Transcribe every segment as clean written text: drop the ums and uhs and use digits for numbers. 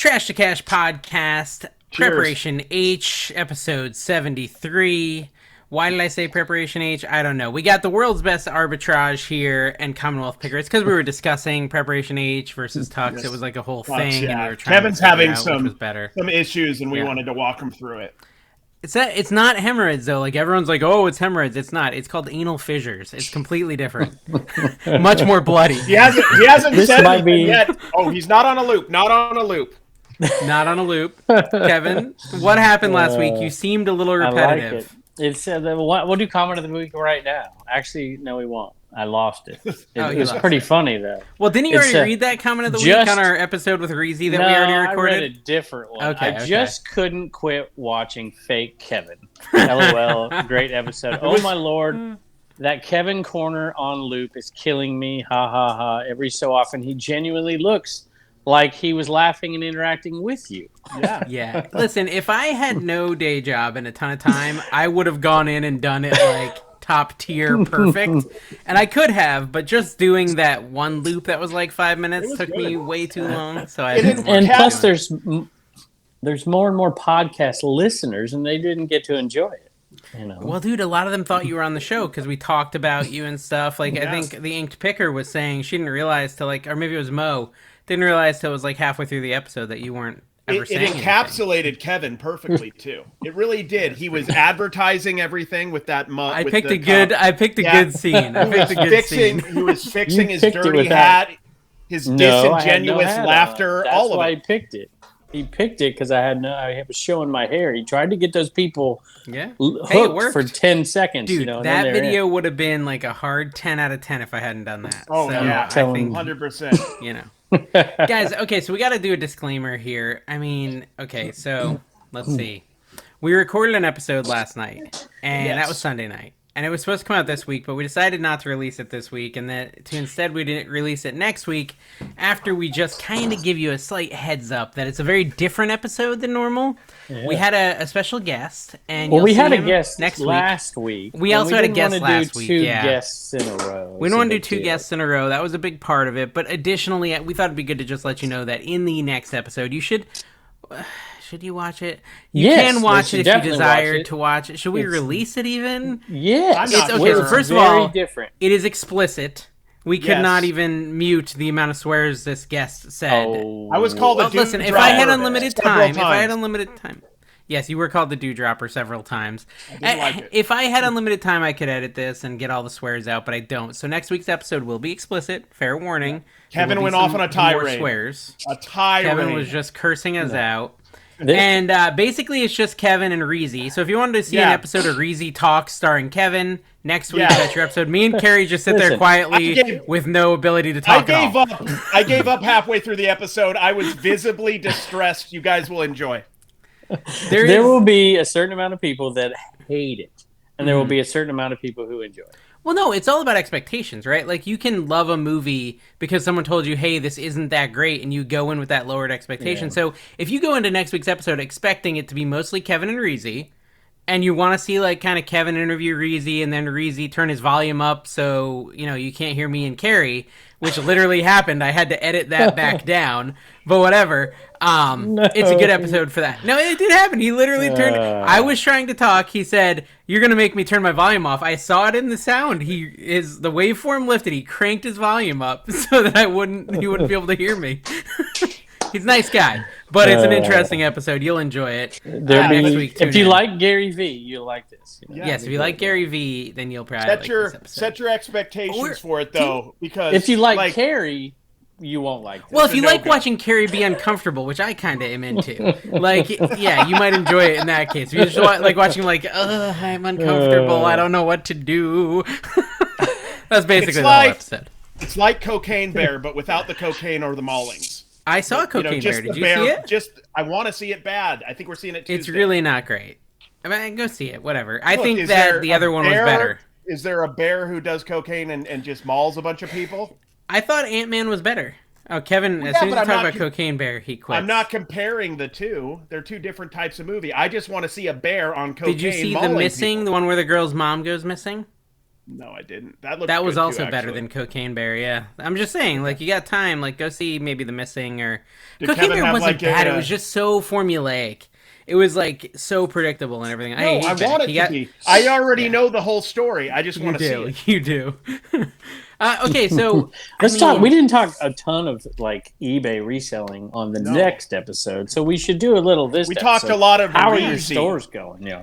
Trash to Cash podcast, Cheers. Preparation H, episode 73. Why did I say Preparation H? I don't know. We got the world's best arbitrage here and Commonwealth Picker. It's because we were discussing Preparation H versus Tux. Yes. It was like a whole Tux, thing, and yeah. we were trying Kevin's to figure having out which was better. some issues, and we wanted to walk him through it. It's not hemorrhoids, though. Like, everyone's like, oh, it's hemorrhoids. It's not. It's called anal fissures. It's completely different. Much more bloody. He hasn't said anything yet. Oh, he's not on a loop. Not on a loop. Not on a loop. Kevin, what happened last week? You seemed a little repetitive. I like it. It's we'll do comment of the week right now. Actually, no, we won't. I lost it. It was pretty funny though. Well, didn't you already read that comment of the week on our episode with Reezy that we already recorded? I read a different one. Okay, I just couldn't quit watching fake Kevin. LOL, great episode. Oh my lord, that Kevin corner on loop is killing me. Ha ha ha. Every so often he genuinely looks like he was laughing and interacting with you. Yeah. Listen, if I had no day job and a ton of time, I would have gone in and done it like top tier perfect. And I could have, but just doing that one loop that was like 5 minutes took me way too long. So I didn't. And plus there's more and more podcast listeners and they didn't get to enjoy it. You know. Well, dude, a lot of them thought you were on the show because we talked about you and stuff. Like, I think the Inked Picker was saying she didn't realize till like, or maybe it was Mo, didn't realize till it was like halfway through the episode that you weren't ever saying anything. It encapsulated Kevin perfectly too. It really did. He was advertising everything with that. I picked a good scene. He was fixing his dirty hat, his disingenuous laughter. That's all of it. Why he picked it. He picked it because I was showing my hair. He tried to get those people hooked for 10 seconds. Dude, you know, that video would have been like a hard 10 out of 10 if I hadn't done that. Oh, so yeah. I think, 100%. You know. Guys, okay, so we got to do a disclaimer here. I mean, okay, so let's see. We recorded an episode last night, and that was Sunday night. And it was supposed to come out this week, but we decided not to release it this week, and that instead we didn't release it next week after we just kind of give you a slight heads up that it's a very different episode than normal. Yeah. We had a special guest, and we had a guest last week. We also had a guest last week. Two guests in a row. We don't want to do two guests in a row. That was a big part of it. But additionally, we thought it'd be good to just let you know that in the next episode, you should. Should you watch it? You can watch it if you desire to watch it. Should we release it even? Yeah. So first of all, it is explicit. We could not even mute the amount of swears this guest said. Oh. I was called a dude listen, if I had unlimited time, yes, you were called the dewdropper several times. If I had unlimited time, I could edit this and get all the swears out, but I don't. So next week's episode will be explicit. Fair warning. Kevin went off on a tirade. Swears. A tirade. Kevin was just cursing us out. And basically, it's just Kevin and Reezy. So if you wanted to see an episode of Reezy Talks starring Kevin, next week that's your episode. Me and Carrie just sit there quietly with no ability to talk at all. I gave up halfway through the episode. I was visibly distressed. You guys will enjoy. There will be a certain amount of people that hate it. And there will be a certain amount of people who enjoy it. Well, no, it's all about expectations, right? Like, you can love a movie because someone told you, hey, this isn't that great, and you go in with that lowered expectation. Yeah. So if you go into next week's episode expecting it to be mostly Kevin and Reezy, and you want to see, like, kind of Kevin interview Reezy, and then Reezy turn his volume up so, you know, you can't hear me and Carrie, which literally happened. I had to edit that back down, but whatever. It's a good episode for that. No, it did happen. He literally turned. I was trying to talk. He said, "You're gonna make me turn my volume off." I saw it in the sound. The waveform lifted. He cranked his volume up so that he wouldn't be able to hear me. He's a nice guy, but it's an interesting episode. You'll enjoy it next week. If you like Gary V, you'll like this. You know? Yes, if you like Gary V, then you'll probably like this episode. Set your expectations for it, though, because if you like Carrie, you won't like this. Well, if you like watching Carrie be uncomfortable, which I kind of am into, like, yeah, you might enjoy it in that case. If you just like watching, like, I'm uncomfortable, I don't know what to do. That's basically the whole episode. It's like Cocaine Bear, but without the cocaine or the maulings. I saw Cocaine Bear. Did you see it? I want to see it bad. I think we're seeing it Tuesday. It's really not great. I mean, go see it. Whatever. I think that the other one was better. Is there a bear who does cocaine and just mauls a bunch of people? I thought Ant-Man was better. Oh, Kevin, as soon as you talk about Cocaine Bear, he quits. I'm not comparing the two. They're two different types of movie. I just want to see a bear on cocaine. Did you see The Missing, the one where the girl's mom goes missing? No, I didn't. That looked That was good also too, better actually. than Cocaine Bear. Yeah, I'm just saying, like, you got time, like, go see maybe The Missing or Did Cocaine Kevin Bear have, wasn't like, bad. a, It was just so formulaic. It was like so predictable and everything. No, Hey, I he's back. want it He to got- be. I already Yeah. know the whole story. I just You want to see do. it. You do. Okay, so Let's talk. We didn't talk a ton of like eBay reselling on the No. next episode, so we should do a little this. We talked episode. a lot of How are your Reezy. stores going? Yeah.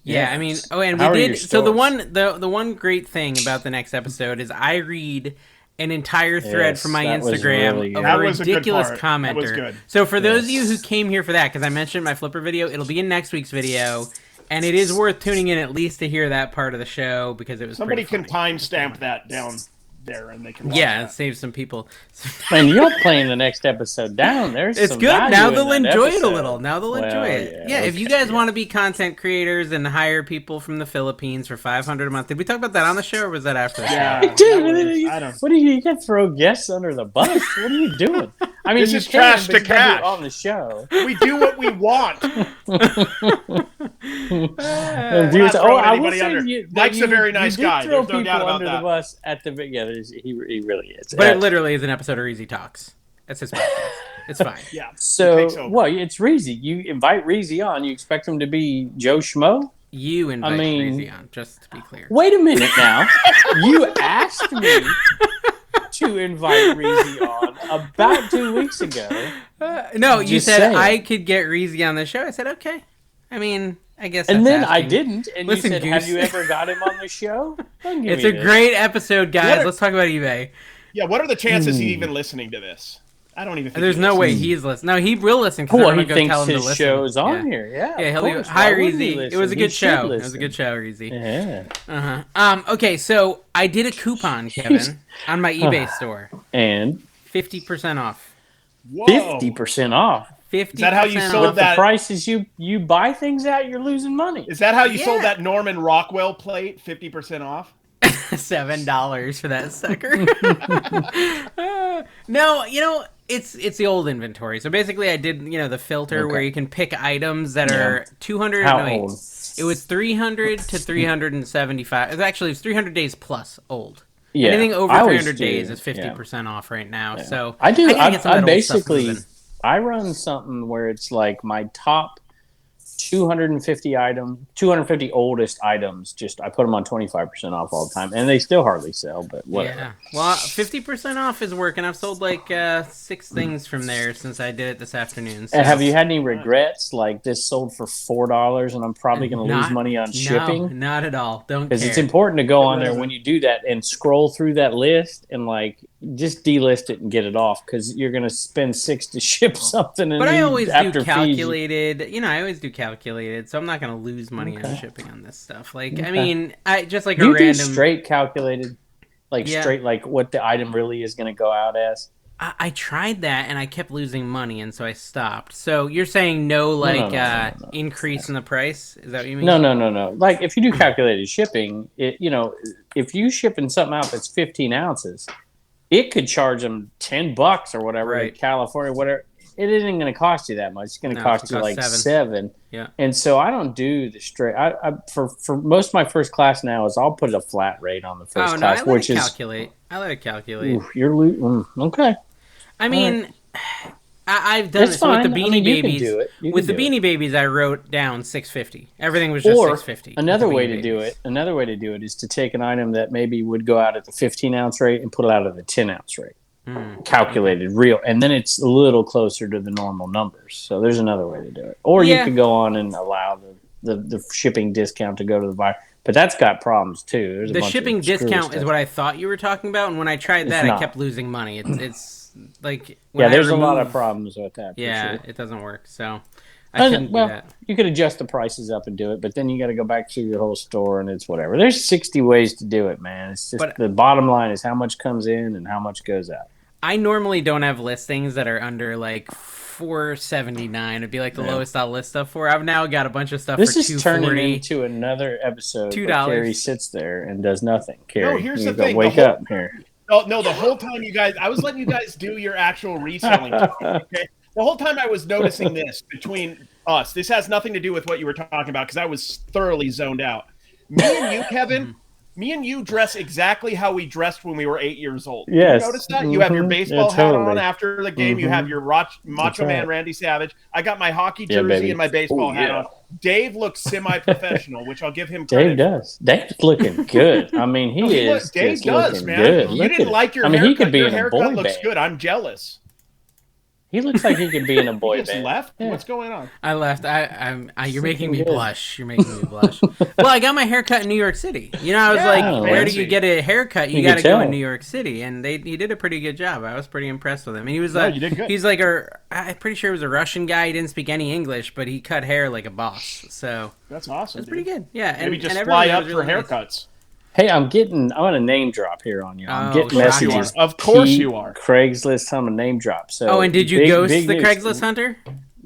Yeah, I mean, and How are we your did. So the stores? one great thing about the next episode is I read an entire thread Yes, from my that was Instagram really good. of That a was a good ridiculous part. commenter. That was good. So for those of you who Yes. came here for that, because I mentioned my flipper video, it'll be in next week's video, and it is worth tuning in at least to hear that part of the show because it was Somebody pretty can funny. timestamp that down there, and they can. Watch Yeah, that. save some people. Man, you're playing the next episode down. There's It's some good. value Now in they'll that enjoy it a episode. little. Now they'll enjoy Well, it. Yeah, if you okay, guys yeah. want to be content creators and hire people from the Philippines for $500 a month, did we talk about that on the show or was that after the Yeah. show? Dude, I don't. what are you can throw guests under the bus? What are you doing? I mean, This you is can, trash but to you gotta do it cash. on the show. We do what we want. And viewers, not throwing I will anybody say under. that Mike's a very nice did guy. Throw There's no people doubt about under that. the bus at the he really is. But it literally is an episode of Easy Talks. That's his podcast. It's fine. Yeah. So, takes over. well, it's Reezy. You invite Reezy on. You expect him to be Joe Schmo? You invite Reezy on, just to be clear. Wait a minute now. You asked me to invite Reezy on about 2 weeks ago. No, you Just said saying. I could get Reezy on the show. I said, okay. I mean, I guess And that's then I asking. didn't. And Listen, you said, Goose. have you ever got him on the show? Don't give It's me a this. great episode, guys. What are- Let's talk about eBay. Yeah. What are the chances he's even listening to this? I don't even. Think There's he no way listens. he's listening. No, he will listen because Well, I'm he going to go thinks tell him to his listen. show's on Yeah. here. Yeah, Yeah, of he'll be. course. Hi, Why wouldn't he Reezy. It listen? was a He good should show. It listen. was a good show, Reezy. Yeah. Okay, so I did a coupon, Kevin, on my eBay store. And 50% off. Whoa. 50% off. 50%. Is that how you sold With the that? prices you buy things at, you're losing money. Is that how you Yeah. sold that Norman Rockwell plate? 50% off. $7 for that sucker. No, it's the old inventory. So basically, I did the filter where you can pick items that are 200. How no, wait. old? It was 300 to 375. Actually, it was 300 days plus old. Yeah, Anything over I always 300 do, days is yeah. 50% off right now. So I do. gotta get some of I that old stuff basically moving. I run something where it's like my top 250 oldest items. Just I put them on 25% off all the time, and they still hardly sell. But whatever. Yeah. Well, 50% off is working. I've sold like 6 things from there since I did it this afternoon. So. And have you had any regrets? Like this sold for $4, and I'm probably going to lose money on shipping. No, not at all. Don't care. Because it's important to go on there when you do that and scroll through that list and like just delist it and get it off because you're going to spend $6 to ship something. And But I always after do fees, calculated. I always do calculated, so I'm not going to lose money on shipping on this stuff. Like, I mean, I just like you a do random straight calculated, like Yeah. straight like what the item really is going to go out as. I tried that and I kept losing money, and so I stopped. So you're saying no increase in the price? Is that what you mean? No. Like if you do calculated shipping, if you shipping something out that's 15 ounces, it could charge them $10 or whatever Right. in California, whatever. It isn't going to cost you that much. It's going to cost you like $7. Yeah. And so I don't do the straight. For most of my first class now is I'll put a flat rate on the first class, which is calculate. I let it calculate. oof, you're okay. I mean, I've done That's this so with the fine. I Beanie mean, you can Babies. do it. You With the can do Beanie Babies, I wrote down $650. Everything was just Or $650. another with the way Beanie to do Babies. it. Another way to do it is to take an item that maybe would go out at the 15-ounce rate and put it out at the 10-ounce rate. Calculated real, and then it's a little closer to the normal numbers. So there's another way to do it. Or you could go on and allow the shipping discount to go to the buyer, but that's got problems too. There's a The bunch shipping of screwy discount is stuff. what I thought you were talking about, and when I tried that, It's I not. kept losing money. It's like when Yeah, I there's a lot of remove- problems with that. For Yeah, sure. it doesn't work. So I couldn't well, do that. you could adjust the prices up and do it, but then you got to go back through your whole store, and it's whatever. There's 60 ways to do it, man. It's just But- the bottom line is how much comes in and how much goes out. I normally don't have listings that are under like $479. It'd be like the lowest I'll list stuff for. I've now got a bunch of stuff This for is turning $240. into another episode where $2. Carrie sits there and does nothing. Carrie, here's you the go thing, wake the whole- up here. No, the whole time you guys, I was letting you guys do your actual reselling. Okay? The whole time I was noticing this between us. This has nothing to do with what you were talking about because I was thoroughly zoned out. Me and you, Kevin, me and you dress exactly how we dressed when we were 8 years old. Yes. You notice that? You have your baseball hat on after the game. You have your Macho Man Randy Savage. I got my hockey jersey and my baseball hat on. Dave looks semi-professional, which I'll give him credit. Dave does. Dave's looking good. I mean, Dave does, man. Good. You didn't like your haircut. He could be your in a haircut boy looks band. good. I'm jealous. He looks like he could be in a boy You just band. left? Yeah. What's going on? I left. You're making me blush. You're making me blush. Well, I got my haircut in New York City. You know, I was like, where do you get a haircut? You got to go in New York City, and he did a pretty good job. I was pretty impressed with him. And he was like, you did good. He's like I'm pretty sure he was a Russian guy. He didn't speak any English, but he cut hair like a boss. So that's awesome. It's pretty good. Yeah, maybe just fly up for haircuts. Hey, I'm gonna name drop here on you. I'm getting messages. Of course you are. Craigslist, I'm a name drop. So and did you ghost the Craigslist hunter?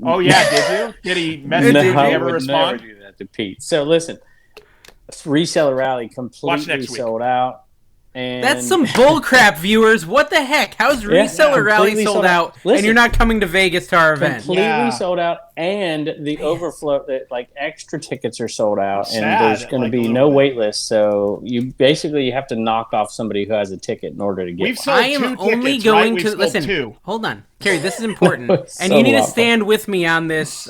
Oh yeah, did you? Did he message you? Did he ever respond? Never do that to Pete. So listen, Reseller Rally completely sold out. And that's some bullcrap, viewers. What the heck? How's Reseller Rally sold out, and you're not coming to Vegas to our event? Completely sold out, and the overflow, like extra tickets are sold out, and there's going to be no wait list. So you have to knock off somebody who has a ticket in order to get one. I am only going to listen. Hold on, Carrie. This is important, and you need to stand with me on this.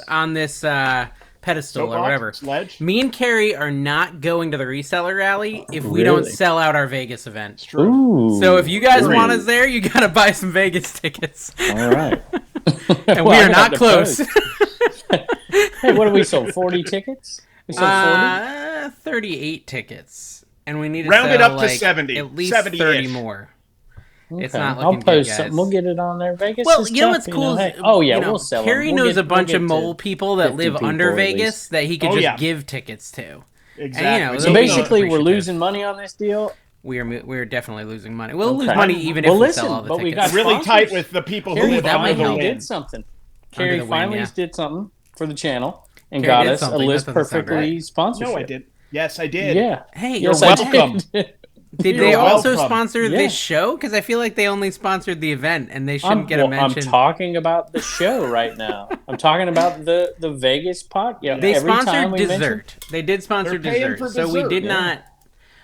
Pedestal or whatever. Sledge. Me and Carrie are not going to the Reseller Rally if we don't sell out our Vegas event. It's true. Ooh, so if you guys want us there, you got to buy some Vegas tickets. All right. And we are not close. Hey, what have we sold? 40 tickets? We sold 40? 38 tickets. And we need to round sell it up to 70. At least 70-ish. 30 more. Okay. It's not looking I'll post good, something. We'll get it on there. Vegas. Well, you know what's cool? We'll sell. Carrie knows a bunch of mole people that live under Vegas that he could just give tickets to. Exactly. And, so basically, we're losing money on this deal. We're definitely losing money. We'll lose money even if we sell all the tickets. We got really tight with the people who live under the wing. Did something. Carrie finally did something for the channel and got us a list perfectly sponsorship. No, I did. Yes, I did. Yeah. Hey, you're welcome. Did they also sponsor this show? Because I feel like they only sponsored the event, and they shouldn't get a mention. I'm talking about the show right now. I'm talking about the Vegas pod. Yeah, they sponsored dessert. They did sponsor dessert, so we did not.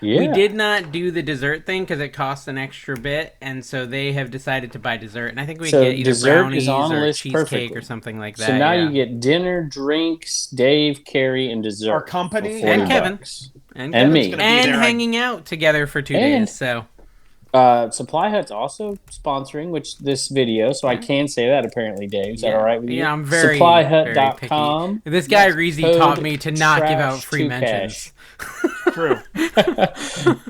Yeah. We did not do the dessert thing because it costs an extra bit, and so they have decided to buy dessert. And I think we get either brownies or cheesecake or something like that. So now you get dinner, drinks, Dave, Carrie, and dessert. Our company and Kevin. And me. And hanging out together for 2 days. So, Supply Hut's also sponsoring, this video, so I can say that apparently, Dave. Is that all right with you? Yeah, I'm very SupplyHut.com. This guy Reezy taught me to not give out free mentions. True.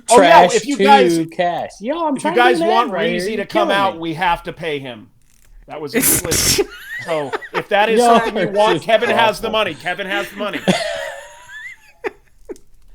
Trash if you guys cash. Yo, if you guys want Reezy to come out, we have to pay him. That was explicit. So if that is something you want, Kevin has the money. Kevin has the money.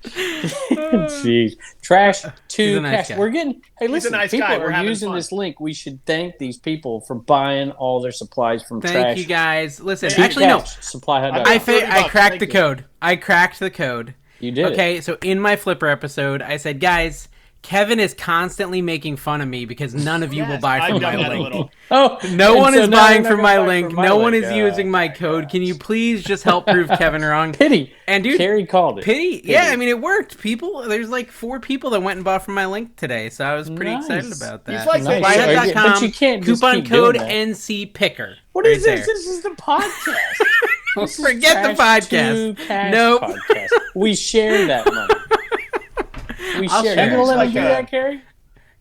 Jeez. Trash to nice cash. guy. We're getting. Hey, listen, nice people guy. We're are using fun. this link. We should thank these people for buying all their supplies from Trash. Thank you guys. Listen, to actually no. SupplyHut.com. I cracked the code. I cracked the code. You did. Okay, so in my Flipper episode, I said, guys, Kevin is constantly making fun of me because none of you will buy from my link. No one is buying from my link. No one is using my code. Can you please just help prove Kevin wrong? Pity. And dude, Carrie called it. Pity. Yeah, I mean it worked. There's like 4 people that went and bought from my link today, so I was pretty excited about that. He's like SupplyHut.com, but you can't coupon code NC Picker. What is this? This is the podcast. Forget the podcast. Nope. Podcast. We share that money. We share. You gonna let me do that, Carrie?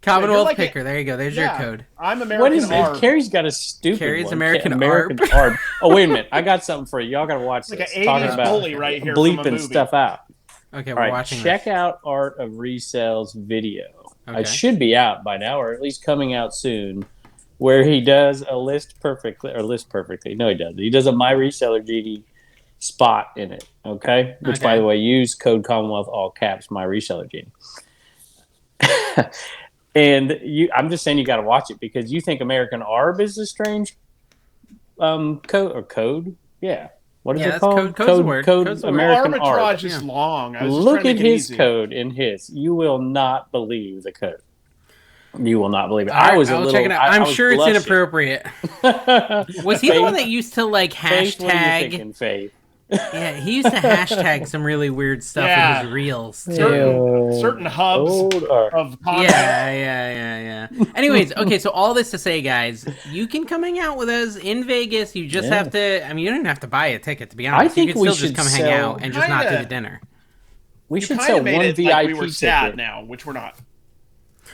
Commonwealth Picker. There you go. There's your code. I'm American. What is it? Carrie's got a stupid Carrie's one. American Arb. Oh, wait a minute. I got something for you. Y'all got to watch this. Like an 80s talking about bully right here from a bleeping movie. stuff out. Okay, we're watching check out Art of Resell's video. Okay. It should be out by now, or at least coming out soon, where he does a list perfectly. No, he doesn't. He does a My Reseller GD spot in it, okay? Which, by the way, use code Commonwealth, all caps, My Reseller GD. And I'm just saying you got to watch it because you think American Arb is a strange code. Yeah. What is it called? Code American Arbitrage Arb. is long. Look at his code in his. You will not believe the code. You will not believe it. I'll check it out. I'm sure it's inappropriate. Was he the one that used to like hashtag? Faith? Yeah, he used to hashtag some really weird stuff in his reels. Certain hubs of content. Yeah. Anyways, okay, so all this to say, guys, you can come hang out with us in Vegas. You just have to, I mean, you don't even have to buy a ticket, to be honest. I think you can still just come hang out and just not do the dinner. We should sell one VIP like we were ticket. Sad now, which we're not.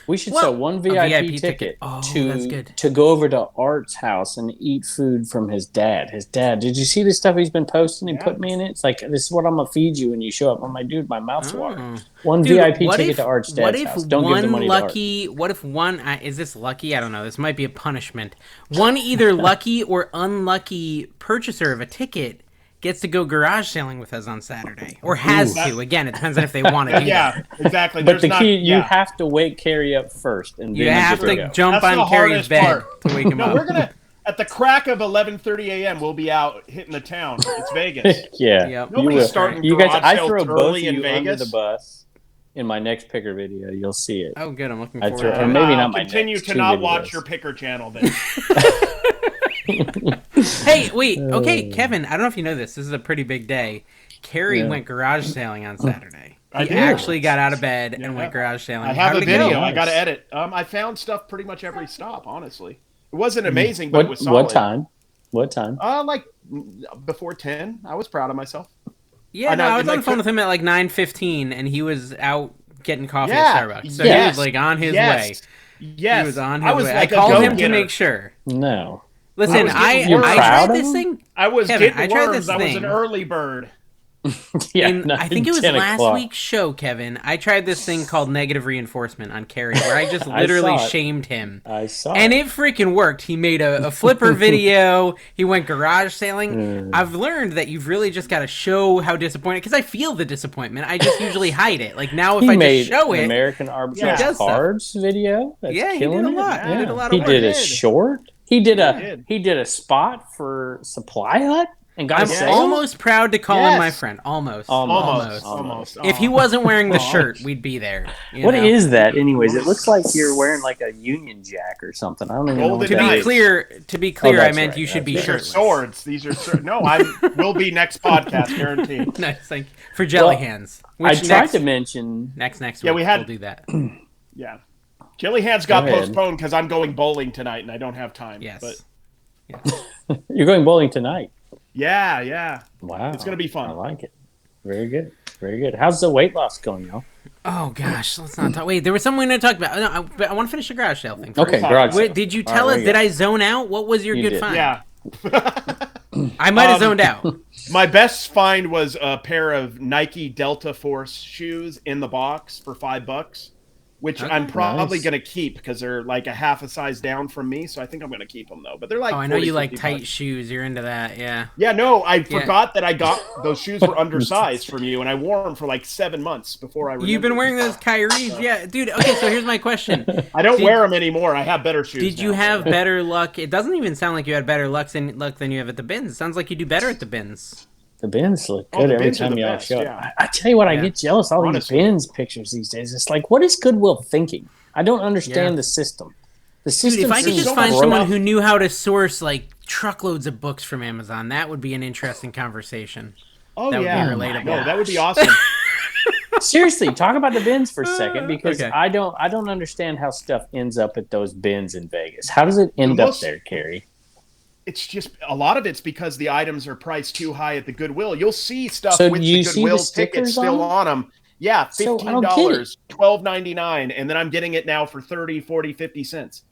We should sell one VIP ticket to go over to Art's house and eat food from his dad. His dad, did you see the stuff he's been posting? He put me in it. It's like, this is what I'm going to feed you when you show up. I'm like, dude, my mouth's watering. One VIP ticket to Art's dad's house. Don't give the money to Art. What if one, is this lucky? I don't know. This might be a punishment. One either lucky or unlucky purchaser of a ticket gets to go garage sailing with us on Saturday, or has to. Again, it depends on if they want to do that. Yeah, exactly. But the key, you have to wake Carrie up first, and you have to jump on Carrie's bed to wake him up. We're gonna at the crack of 11:30 a.m. We'll be out hitting the town. It's Vegas. Nobody's starting. You guys, I throw both of you under the bus in my next picker video. You'll see it. Oh, good. I'm looking forward to it. Or maybe not my continue to not watch your picker channel then. Hey, wait. Okay, Kevin, I don't know if you know this. This is a pretty big day. Carrie went garage sailing on Saturday. He actually got out of bed and went garage sailing. I have a video. I got to edit. I found stuff pretty much every stop, honestly. It wasn't amazing, but it was solid. What time? Like before 10. I was proud of myself. Yeah, I was on the phone with him at like 9:15, and he was out getting coffee at Starbucks. So he was like on his way. Yes. He was on his way. I called him to make sure. No. Listen, I tried this thing. I was getting worms. I was an early bird. I think it was last week's show, Kevin. I tried this thing called negative reinforcement on Carrie, where I just literally shamed him. I saw and it freaking worked. He made a flipper video. He went garage sailing. I've learned that you've really just got to show how disappointed, because I feel the disappointment. I just usually hide it. Like now, if I just show it, American Arbitrage cards video. He did a lot. He did a lot of work. He did a short. He did a spot for Supply Hut. And I'm almost proud to call him my friend. Almost. If he wasn't wearing the shirt, we'd be there. What is that, anyways? It looks like you're wearing like a Union Jack or something. I don't even know. To be clear, I meant you should be shirtless. These are swords. These are no. I will be next podcast, guaranteed. Nice, thank you. For jelly hands. I tried to mention next week. We'll do that. Yeah, jelly hands got postponed because I'm going bowling tonight and I don't have time. Yes. But you're going bowling tonight. Yeah. Wow. It's going to be fun. I like it. Very good. How's the weight loss going, y'all? Oh, gosh. Let's not talk. Wait, there was something we didn't talk about. No, I want to finish the garage sale thing first. Okay, garage sale. Did you tell us? Did I zone out? What was your good find? Yeah. I might have zoned out. My best find was a pair of Nike Delta Force shoes in the box for $5. Which I'm probably going to keep because they're like a half a size down from me. So I think I'm going to keep them, though. But they're like I know you like tight shoes. You're into that, yeah. Yeah, no, I forgot that I got those shoes were undersized from you, and I wore them for like 7 months before I remembered. You've been wearing those Kyrie's? Yeah, dude. Okay, so here's my question. I don't wear them anymore. I have better shoes Did you have better luck? It doesn't even sound like you had better luck than you have at the bins. It sounds like you do better at the bins. The bins look good every time y'all show up. I tell you what, I get jealous. All these bins pictures these days. It's like, what is Goodwill thinking? I don't understand the system. The system. Dude, if I could just find someone who knew how to source like truckloads of books from Amazon, that would be an interesting conversation. Oh, that would be relatable. No, that would be awesome. Seriously, talk about the bins for a second, because I don't understand how stuff ends up at those bins in Vegas. How does it end up there, Carrie? It's just a lot of it's because the items are priced too high at the Goodwill. You'll see stuff with the Goodwill tickets still on them. Yeah, $15, $12.99, and then I'm getting it now for 30, 40, 50 cents.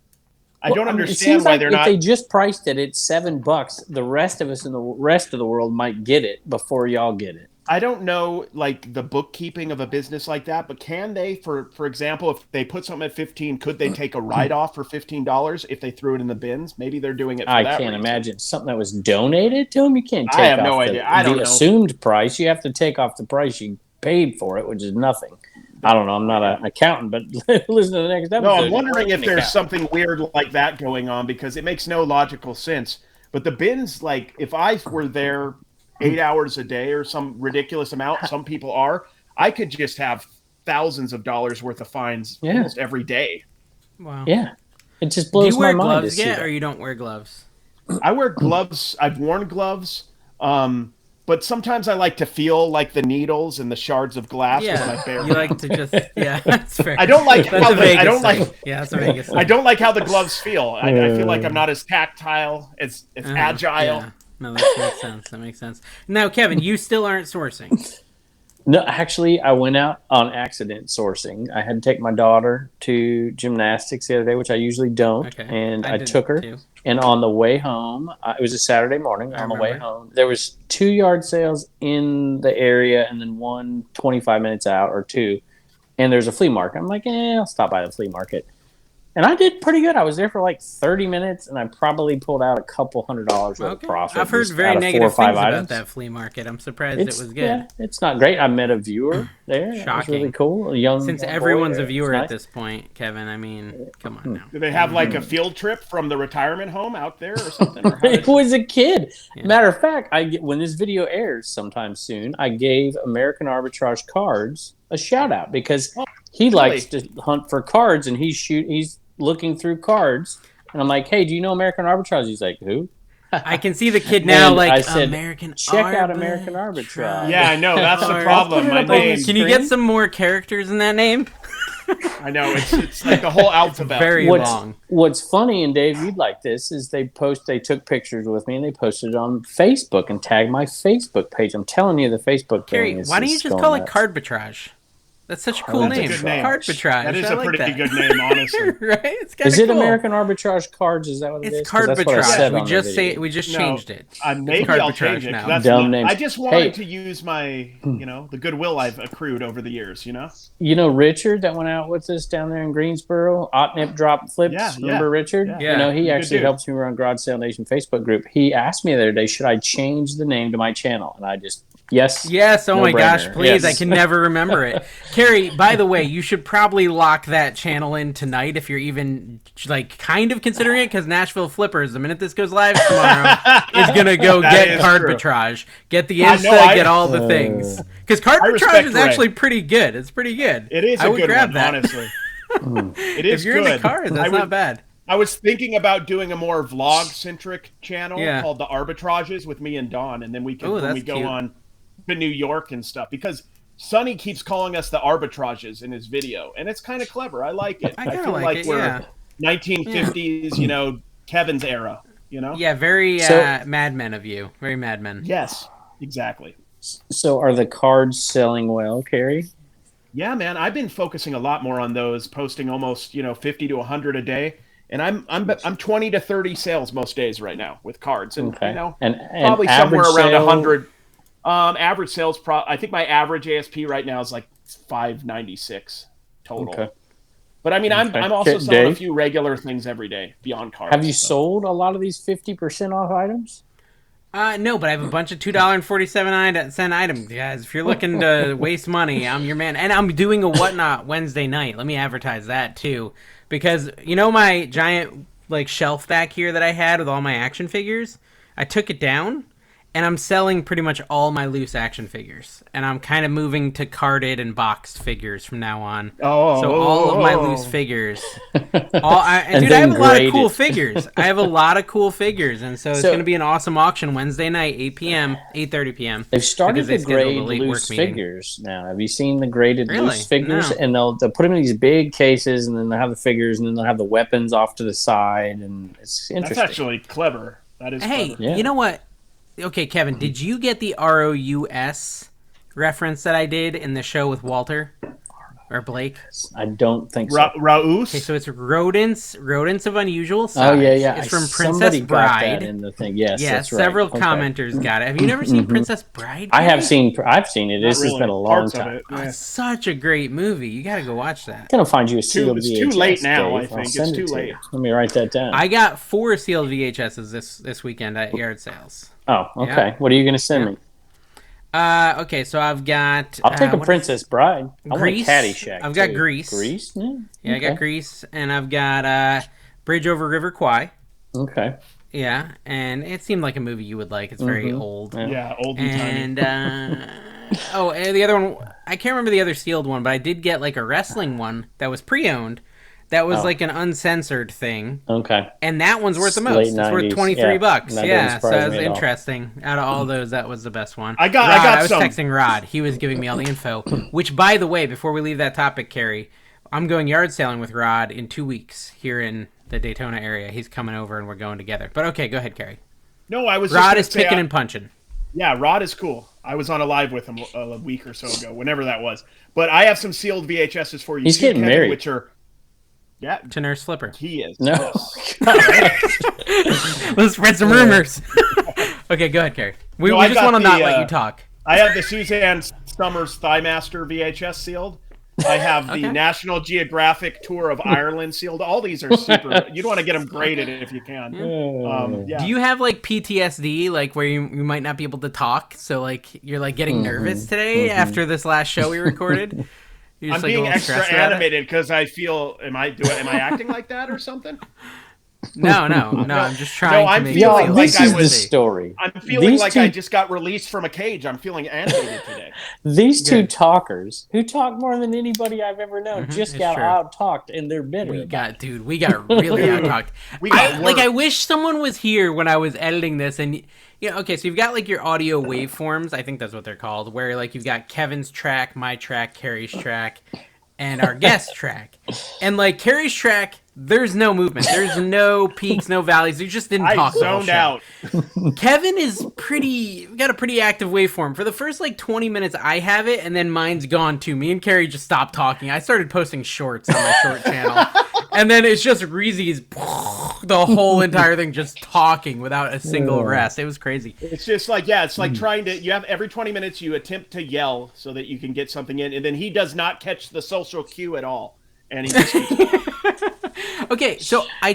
I don't understand why they're not. If they just priced it at $7, the rest of us in the rest of the world might get it before y'all get it. I don't know, like, the bookkeeping of a business like that, but can they, for example, if they put something at 15, could they take a write-off for $15 if they threw it in the bins? Maybe they're doing it for that I can't imagine. Something that was donated to them? You can't take I have no idea. I don't know. Assumed price. You have to take off the price you paid for it, which is nothing. I don't know. I'm not an accountant, but listen to the next episode. No, I'm wondering if there's something weird like that going on, because it makes no logical sense. But the bins, like, if I were there 8 hours a day or some ridiculous amount, some people are, I could just have thousands of dollars worth of fines almost every day. Wow. Yeah. It just blows my mind. Do you wear gloves yet, or you don't wear gloves? I wear gloves. I've worn gloves. but sometimes I like to feel like the needles and the shards of glass with my bare you like to just that's fair. I don't like that's how a the, Vegas I don't thing. like Yeah, that's a Vegas thing. I don't like how the gloves feel. I feel like I'm not as tactile, as agile. Yeah. No, that makes sense. That makes sense. Now, Kevin, you still aren't sourcing. No, actually, I went out on accident sourcing. I had to take my daughter to gymnastics the other day, which I usually don't, and I took her. Too. And on the way home, it was a Saturday morning. On the way home, there was 2 yard sales in the area, and then one 25 minutes out or two, and there's a flea market. I'm like, I'll stop by the flea market. And I did pretty good. I was there for like 30 minutes, and I probably pulled out a couple $100 worth of profit. I've heard very negative things about that flea market. I'm surprised it was good. Yeah, it's not great. I met a viewer there. Shocking. It was really cool. A young Since everyone's a viewer at this point, Kevin, I mean, come on now. Do they have like a field trip from the retirement home out there or something? Or it was a kid. Yeah. Matter of fact, when this video airs sometime soon, I gave American Arbitrage Cards a shout out because he likes to hunt for cards, and he's looking through cards, and I'm like, hey, do you know American Arbitrage? He's like, who? I can see the kid now, like, I said, American check out American Arbitrage. Yeah, I know, that's the problem. My name. Can you get some more characters in that name? I know, it's like the whole alphabet. Very long. What's funny, and Dave, you'd like this, is they took pictures with me, and they posted it on Facebook and tagged my Facebook page. I'm telling you, the Facebook thing is why don't you just call it Cardbitrage? That's such a cool name. Cardbitrage. That is a pretty good name, honestly. Right? It's is it cool. American Arbitrage Cards? Is that what it is? It's Cardbitrage. We just changed it. Maybe I'll change it. That's dumb name. I just wanted to use my, the goodwill I've accrued over the years, You know Richard that went out with us down there in Greensboro? Otnip Drop Flips. Yeah, remember Richard? Yeah. He actually helps me run Garage Sale Nation Facebook group. He asked me the other day, should I change the name to my channel? And I just... Yes. Oh my gosh, please. Yes. I can never remember it. Carrie, by the way, you should probably lock that channel in tonight if you're even kind of considering it, because Nashville Flippers, the minute this goes live tomorrow, is going to go get Cardbitrage. Get the Insta, get all the things. Because Cardbitrage is actually pretty good. It's pretty good. It is I would good grab one, that. Honestly. It is if you're good. into cards, that's not bad. I was thinking about doing a more vlog-centric channel called The Arbitrages with me and Dawn, and then we can go on to New York and stuff, because Sonny keeps calling us the Arbitrages in his video, and it's kind of clever. I like it. I feel like we're 1950s, Kevin's era, Yeah, very Mad Men of you. Very Mad Men. Yes, exactly. So are the cards selling well, Carrie? Yeah, man. I've been focusing a lot more on those, posting almost 50 to 100 a day, and I'm 20 to 30 sales most days right now with cards, and and probably somewhere around 100. Average sales I think my average ASP right now is like $596 total. Okay. But I mean, I'm also selling a few regular things every day beyond cards. Have you sold a lot of these 50% off items? No, but I have a bunch of $2.47 items, guys. If you're looking to waste money, I'm your man. And I'm doing a Whatnot Wednesday night. Let me advertise that too, because my giant shelf back here that I had with all my action figures, I took it down. And I'm selling pretty much all my loose action figures. And I'm kind of moving to carded and boxed figures from now on. So all of my loose figures. I have a lot of cool figures. I have a lot of cool figures. And so it's going to be an awesome auction Wednesday night, 8:30 p.m. They've started to grade loose figures now. Have you seen the graded loose figures? No. And they'll put them in these big cases, and then they'll have the figures, and then they'll have the weapons off to the side. And it's interesting. That's actually clever. That is clever. You know what? Okay, Kevin, did you get the ROUS reference that I did in the show with Walter or Blake? I don't think so. Raus? Okay, so it's rodents of unusual size. Oh yeah. It's from Princess Somebody Bride. Got that in the thing. Yes, that's right. Several commenters got it. Have you never seen Princess Bride? I've seen it. This has been a long time. It's such a great movie. You got to go watch that. I'm gonna find you a sealed VHS. It's too late now. Dave. I think it's too late. Let me write that down. I got 4 sealed VHSs this weekend at yard sales. Oh, okay. Yeah. What are you going to send me? Okay, so I've got... I'll take a Princess Bride. Grease. I want a Caddyshack, I've got Grease. Grease? Yeah, I got Grease. And I've got Bridge Over River Kwai. Okay. Yeah, and it seemed like a movie you would like. It's very old. Yeah, old and and the other one... I can't remember the other sealed one, but I did get a wrestling one that was pre-owned that was like an uncensored thing. Okay. And that one's worth the most. Late It's 90s. worth $23. That Yeah, didn't so surprise that was me at all. interesting. Out of all those, that was the best one. I got I was some. texting Rod. He was giving me all the info. Which, by the way, before we leave that topic, Carrie, I'm going yard sailing with Rod in 2 weeks here in the Daytona area. He's coming over and we're going together. But okay, go ahead, Carrie. No, I was. Rod just is gonna say, picking and punching. Yeah, Rod is cool. I was on a live with him a week or so ago, whenever that was. But I have some sealed VHSs for you. He's too, getting Kevin, married. Which are, yeah, To Nurse Flipper. he is. No. Let's spread some rumors. Okay, go ahead, Carrie. We I just got want to not the, let you talk. I have the Suzanne Summers Thighmaster VHS sealed. I have the Okay. National Geographic Tour of Ireland sealed. All these are super. You'd want to get them graded if you can. Yeah. Do you have like PTSD, like where you might not be able to talk? So like you're like getting nervous today after this last show we recorded? You're I'm just, like, a being little extra stressed about it? animated because I feel. Am I acting like that or something? No. I'm just trying I'm to make feeling you feel like This I is was- the story. I'm feeling These like two- I just got released from a cage. I'm feeling animated today. These two Good. talkers, who talk more than anybody I've ever known, just it's got true. out-talked, and they're bitter. We got really out talked. We got work. I wish someone was here when I was editing this, and okay, so you've got like your audio waveforms. I think that's what they're called, where like you've got Kevin's track, my track, Carrie's track, and our guest track. And like Carrie's track, there's no movement, there's no peaks, no valleys. You just didn't I talk. the whole zoned show. out. Kevin is got a pretty active waveform. For the first like 20 minutes, I have it, and then mine's gone too. Me and Carrie just stopped talking. I started posting shorts on my short channel, and then it's just Reezy's the whole entire thing just talking without a single rest. It was crazy. It's just like, it's like trying to, you have every 20 minutes you attempt to yell so that you can get something in, and then he does not catch the social cue at all. And he just Okay, so I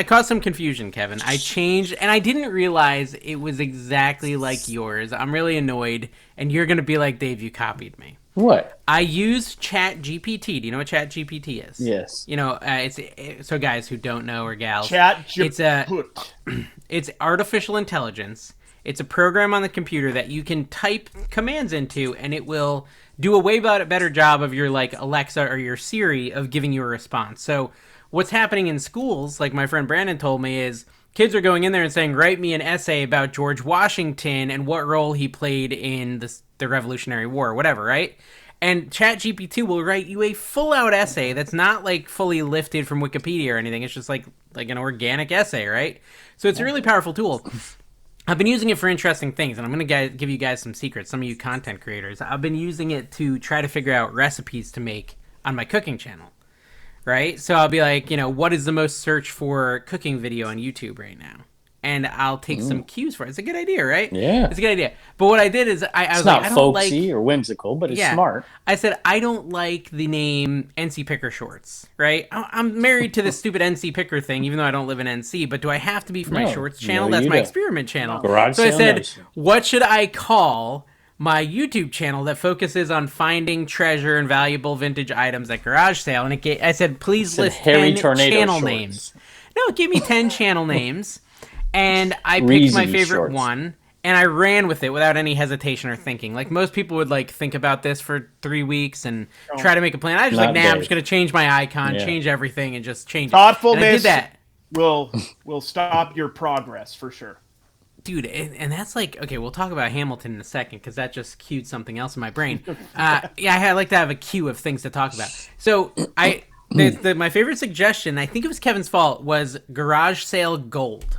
caused some confusion, Kevin. I changed, and I didn't realize it was exactly like yours. I'm really annoyed, and you're going to be like, Dave, you copied me. What? I used Chat GPT. Do you know what Chat GPT is? Yes. So guys who don't know, or gals, it's artificial intelligence. It's a program on the computer that you can type commands into, and it will do a way better job of your like Alexa or your Siri of giving you a response. So what's happening in schools, like my friend Brandon told me, is kids are going in there and saying, write me an essay about George Washington and what role he played in the Revolutionary War, whatever, right? And ChatGPT will write you a full-out essay that's not like fully lifted from Wikipedia or anything. It's just like an organic essay, right? So it's a really powerful tool. I've been using it for interesting things, and I'm going to give you guys some secrets, some of you content creators. I've been using it to try to figure out recipes to make on my cooking channel, right? So I'll be like, what is the most searched for cooking video on YouTube right now? And I'll take some cues for it. It's a good idea, right? Yeah. It's a good idea. But what I did is I was It's like, not I don't like... folksy or whimsical, but it's smart. I said, I don't like the name NC Picker Shorts, right? I'm married to this stupid NC Picker thing, even though I don't live in NC, but do I have to be for my No. Shorts channel? No, That's you my don't. experiment channel. Garage So I Sale said, Nation. what should I call my YouTube channel that focuses on finding treasure and valuable vintage items at garage sale? And I said, please list Hairy 10 Tornado channel Shorts. names. No, it gave me 10 channel names. And I picked my Reezy favorite Shorts. one, and I ran with it without any hesitation or thinking. Like, most people would, like, think about this for 3 weeks and try to make a plan. I was just Not like, nah, I'm Dave. just going to change my icon, Yeah. change everything, and just change it. Thoughtfulness And I did that. will stop your progress for sure. Dude, and that's like, okay, we'll talk about Hamilton in a second, because that just cued something else in my brain. I like to have a queue of things to talk about. So, my favorite suggestion, I think it was Kevin's fault, was garage sale gold.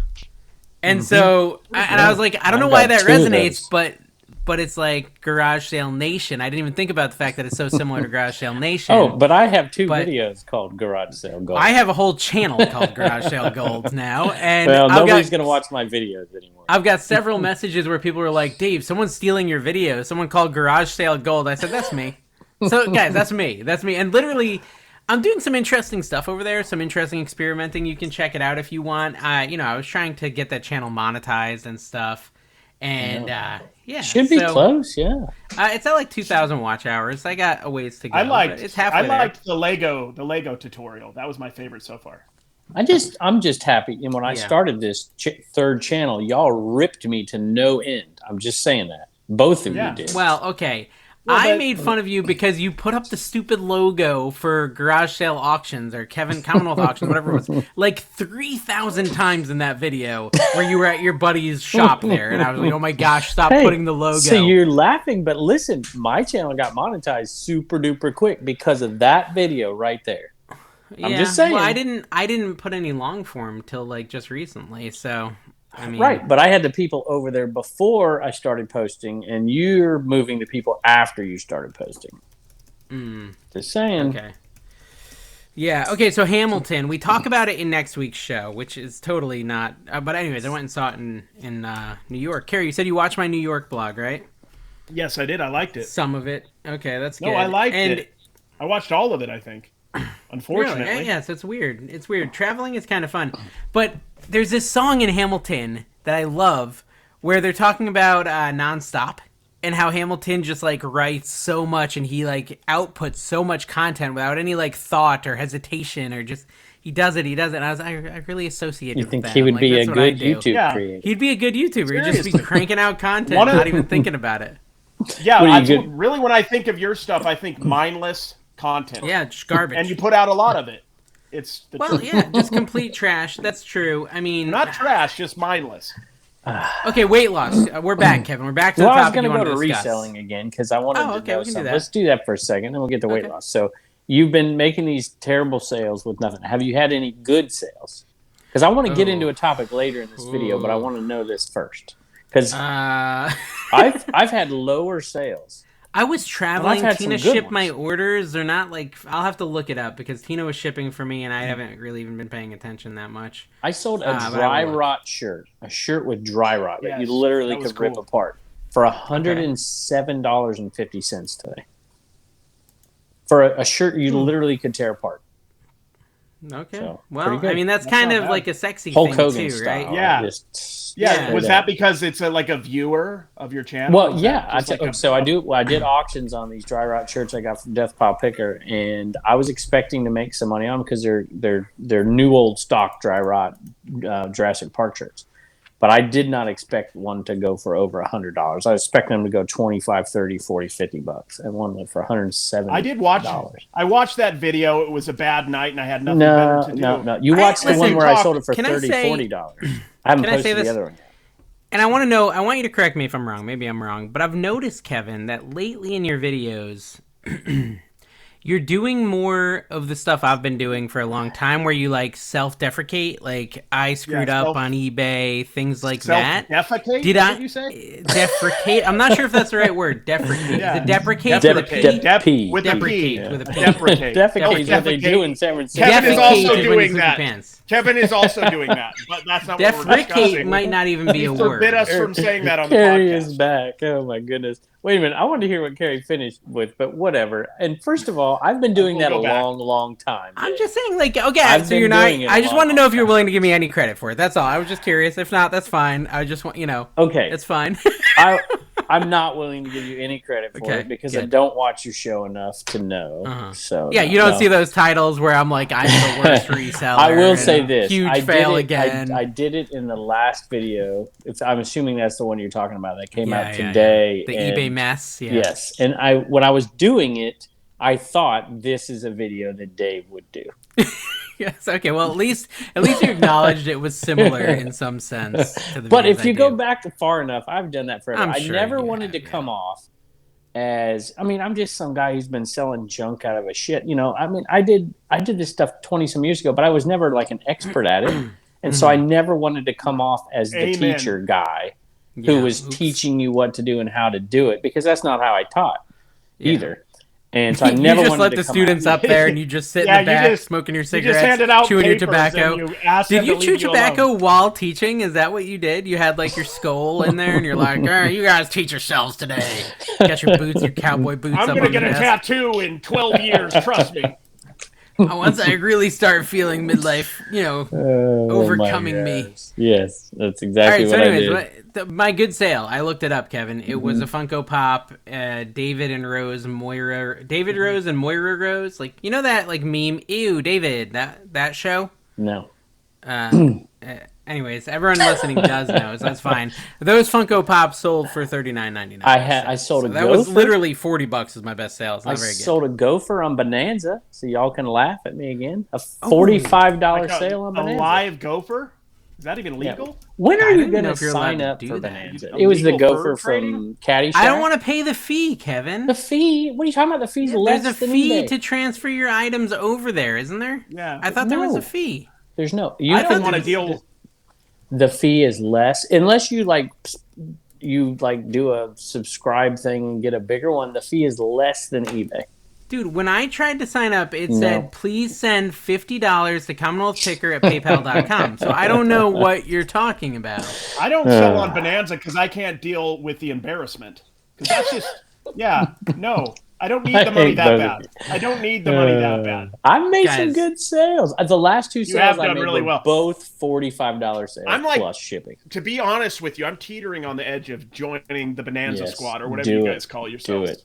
And so, I was like, I don't know why that resonates, but it's like Garage Sale Nation. I didn't even think about the fact that it's so similar to Garage Sale Nation. Oh, but I have two But- videos called Garage Sale Gold. I have a whole channel called Garage Sale Gold now, and well, I've nobody's got, going to watch my videos anymore. I've got several messages where people are like, Dave, someone's stealing your video. Someone called Garage Sale Gold. I said, that's me. So, guys, that's me. That's me. And literally, I'm doing some interesting stuff over there, some interesting experimenting. You can check it out if you want. I was trying to get that channel monetized and stuff. And, yeah. Should be so, close, yeah. It's at like 2,000 watch hours. I got a ways to go. I but liked it's halfway there. the Lego tutorial. That was my favorite so far. I'm just happy. And when I Yeah. started this third channel, y'all ripped me to no end. I'm just saying that. Both of Yeah. you did. Well, okay. I made fun of you because you put up the stupid logo for garage sale auctions or Commonwealth auctions, whatever it was, like 3,000 times in that video where you were at your buddy's shop there, and I was like, "Oh my gosh, stop putting the logo." So you're laughing, but listen, my channel got monetized super duper quick because of that video right there. I'm just saying. Well, I didn't put any long form till like just recently, so. I mean, right, but I had the people over there before I started posting, and you're moving the people after you started posting. Just saying. Okay. Yeah. Okay. So Hamilton, we talk about it in next week's show, which is totally not. But anyways, I went and saw it in New York. Carrie, you said you watched my New York blog, right? Yes, I did. I liked it. Some of it. Okay, that's good. No, I liked it. I watched all of it, I think. Unfortunately. Really? Yes, it's weird. It's weird. Traveling is kind of fun. But there's this song in Hamilton that I love where they're talking about nonstop and how Hamilton just like writes so much and he like outputs so much content without any like thought or hesitation or just he does it. And I really associated with that. You think he would be a good YouTube creator? He'd be a good YouTuber. He'd just be cranking out content, not even thinking about it. Yeah, really when I think of your stuff, I think mindless content. Yeah, it's garbage. And you put out a lot of it. It's the truth. Yeah, just complete trash. That's true. I mean, not trash, just mindless. Okay, weight loss. We're back, Kevin. We're back to the topic. I was going to go to discuss. reselling again because I wanted to know we can something. do that. Let's do that for a second, then we'll get to weight loss. So you've been making these terrible sales with nothing. Have you had any good sales? Because I want to get into a topic later in this video, but I want to know this first. Because I've had lower sales. I was traveling. Tina shipped my orders. They're not like I'll have to look it up because Tina was shipping for me, and I haven't really even been paying attention that much. I sold a dry rot shirt, a shirt with dry rot that you literally could rip apart for $107.50 today. For a shirt you literally could tear apart. Okay. So, well, I mean, that's kind of like a sexy Hulk thing Hogan too, style, right? Yeah. Yeah. Was that because it's like a viewer of your channel? Well, yeah. I did auctions on these dry rot shirts I got from Death Pile Picker, and I was expecting to make some money on them because they're new old stock dry rot Jurassic Park shirts. But I did not expect one to go for over $100. I was expecting them to go $25, $30, $40, $50, and one went for $170. I did watch. I watched that video. It was a bad night, and I had nothing better to do. No. You watched the one where I sold it for $30, $40. I haven't posted the other one yet. And I want you to correct me if I'm wrong. Maybe I'm wrong, but I've noticed, Kevin, that lately in your videos, you're doing more of the stuff I've been doing for a long time where you like self-deprecate, like I screwed up on eBay, things like that. Self-defecate? Did I you say? Deprecate? I'm not sure if that's the right word. Deprecate. Yeah. Is it deprecate with a P? With a P. Deprecate with a P. Deprecate. Defecate is what they do in San Francisco. Kevin is also Defecate doing when you that. poop your pants. Kevin is also doing that, but that's not what we're Defecate discussing. might not even be a word. Forbid us from saying that on the Carrie podcast. is back. Oh my goodness. Wait a minute. I wanted to hear what Carrie finished with, but whatever. And first of all, I've been doing that a long time. I'm just saying, like, okay, so you're not. I just want to know if you're willing to give me any credit for it. That's all. I was just curious. If not, that's fine. I just want, Okay. It's fine. I'm not willing to give you any credit for it because I don't watch your show enough to know. So yeah, you don't see those titles where I'm like, I'm the worst reseller. I will say this: huge fail again. I did it in the last video. I'm assuming that's the one you're talking about that came out today. The eBay mess. Yeah. Yes, and when I was doing it, I thought this is a video that Dave would do. Yes. Okay. Well, at least you acknowledged it was similar in some sense to the. But if you go back far enough, I've done that forever. I never wanted to come off as. I mean, I'm just some guy who's been selling junk out of a shit. I mean, I did this stuff 20 some years ago, but I was never like an expert at it, and so I never wanted to come off as the teacher guy who was teaching you what to do and how to do it, because that's not how I taught either. And so I never you just wanted let to the come students out. up there, and you just sit in the back smoking your cigarettes, chewing your tobacco. Did you chew tobacco while teaching? Is that what you did? You had like your skull in there, and you're like, "All right, you guys teach yourselves today." Got your boots, your cowboy boots. I'm gonna get a tattoo in 12 years. Trust me. Once I really start feeling midlife, overcoming me. Yes, that's exactly what I did. My good sale. I looked it up, Kevin. It was a Funko Pop, David Rose and Moira Rose. Like, you know that like meme? Ew, David. That show? No. Anyways, everyone listening does know, so that's fine. Those Funko Pops sold for $39.99. I sold a that gopher. was literally $40 is my best sale. It's not very good. I sold a gopher on Bonanza, so y'all can laugh at me again. A $45 sale on Bonanza. A live gopher? Is that even legal? Yeah. When are you going to sign up for Bonanza? It was the gopher from Caddyshack. I don't want to pay the fee, Kevin. The fee? What are you talking about? The fee's less than eBay. There's a fee to transfer your items over there, isn't there? Yeah. I thought there was a fee. There's no. I don't want to deal. The fee is less unless you do a subscribe thing and get a bigger one. The fee is less than eBay. Dude, when I tried to sign up, it said, please send $50 to CommonwealthTicker@PayPal.com. So I don't know what you're talking about. I don't sell on Bonanza because I can't deal with the embarrassment. Because that's just, no. I don't need the money that bad. I don't need the money that bad. I've made some good sales. The last two sales I made really were both $45 sales plus shipping. To be honest with you, I'm teetering on the edge of joining the Bonanza Squad or whatever you guys call yourselves. Do it.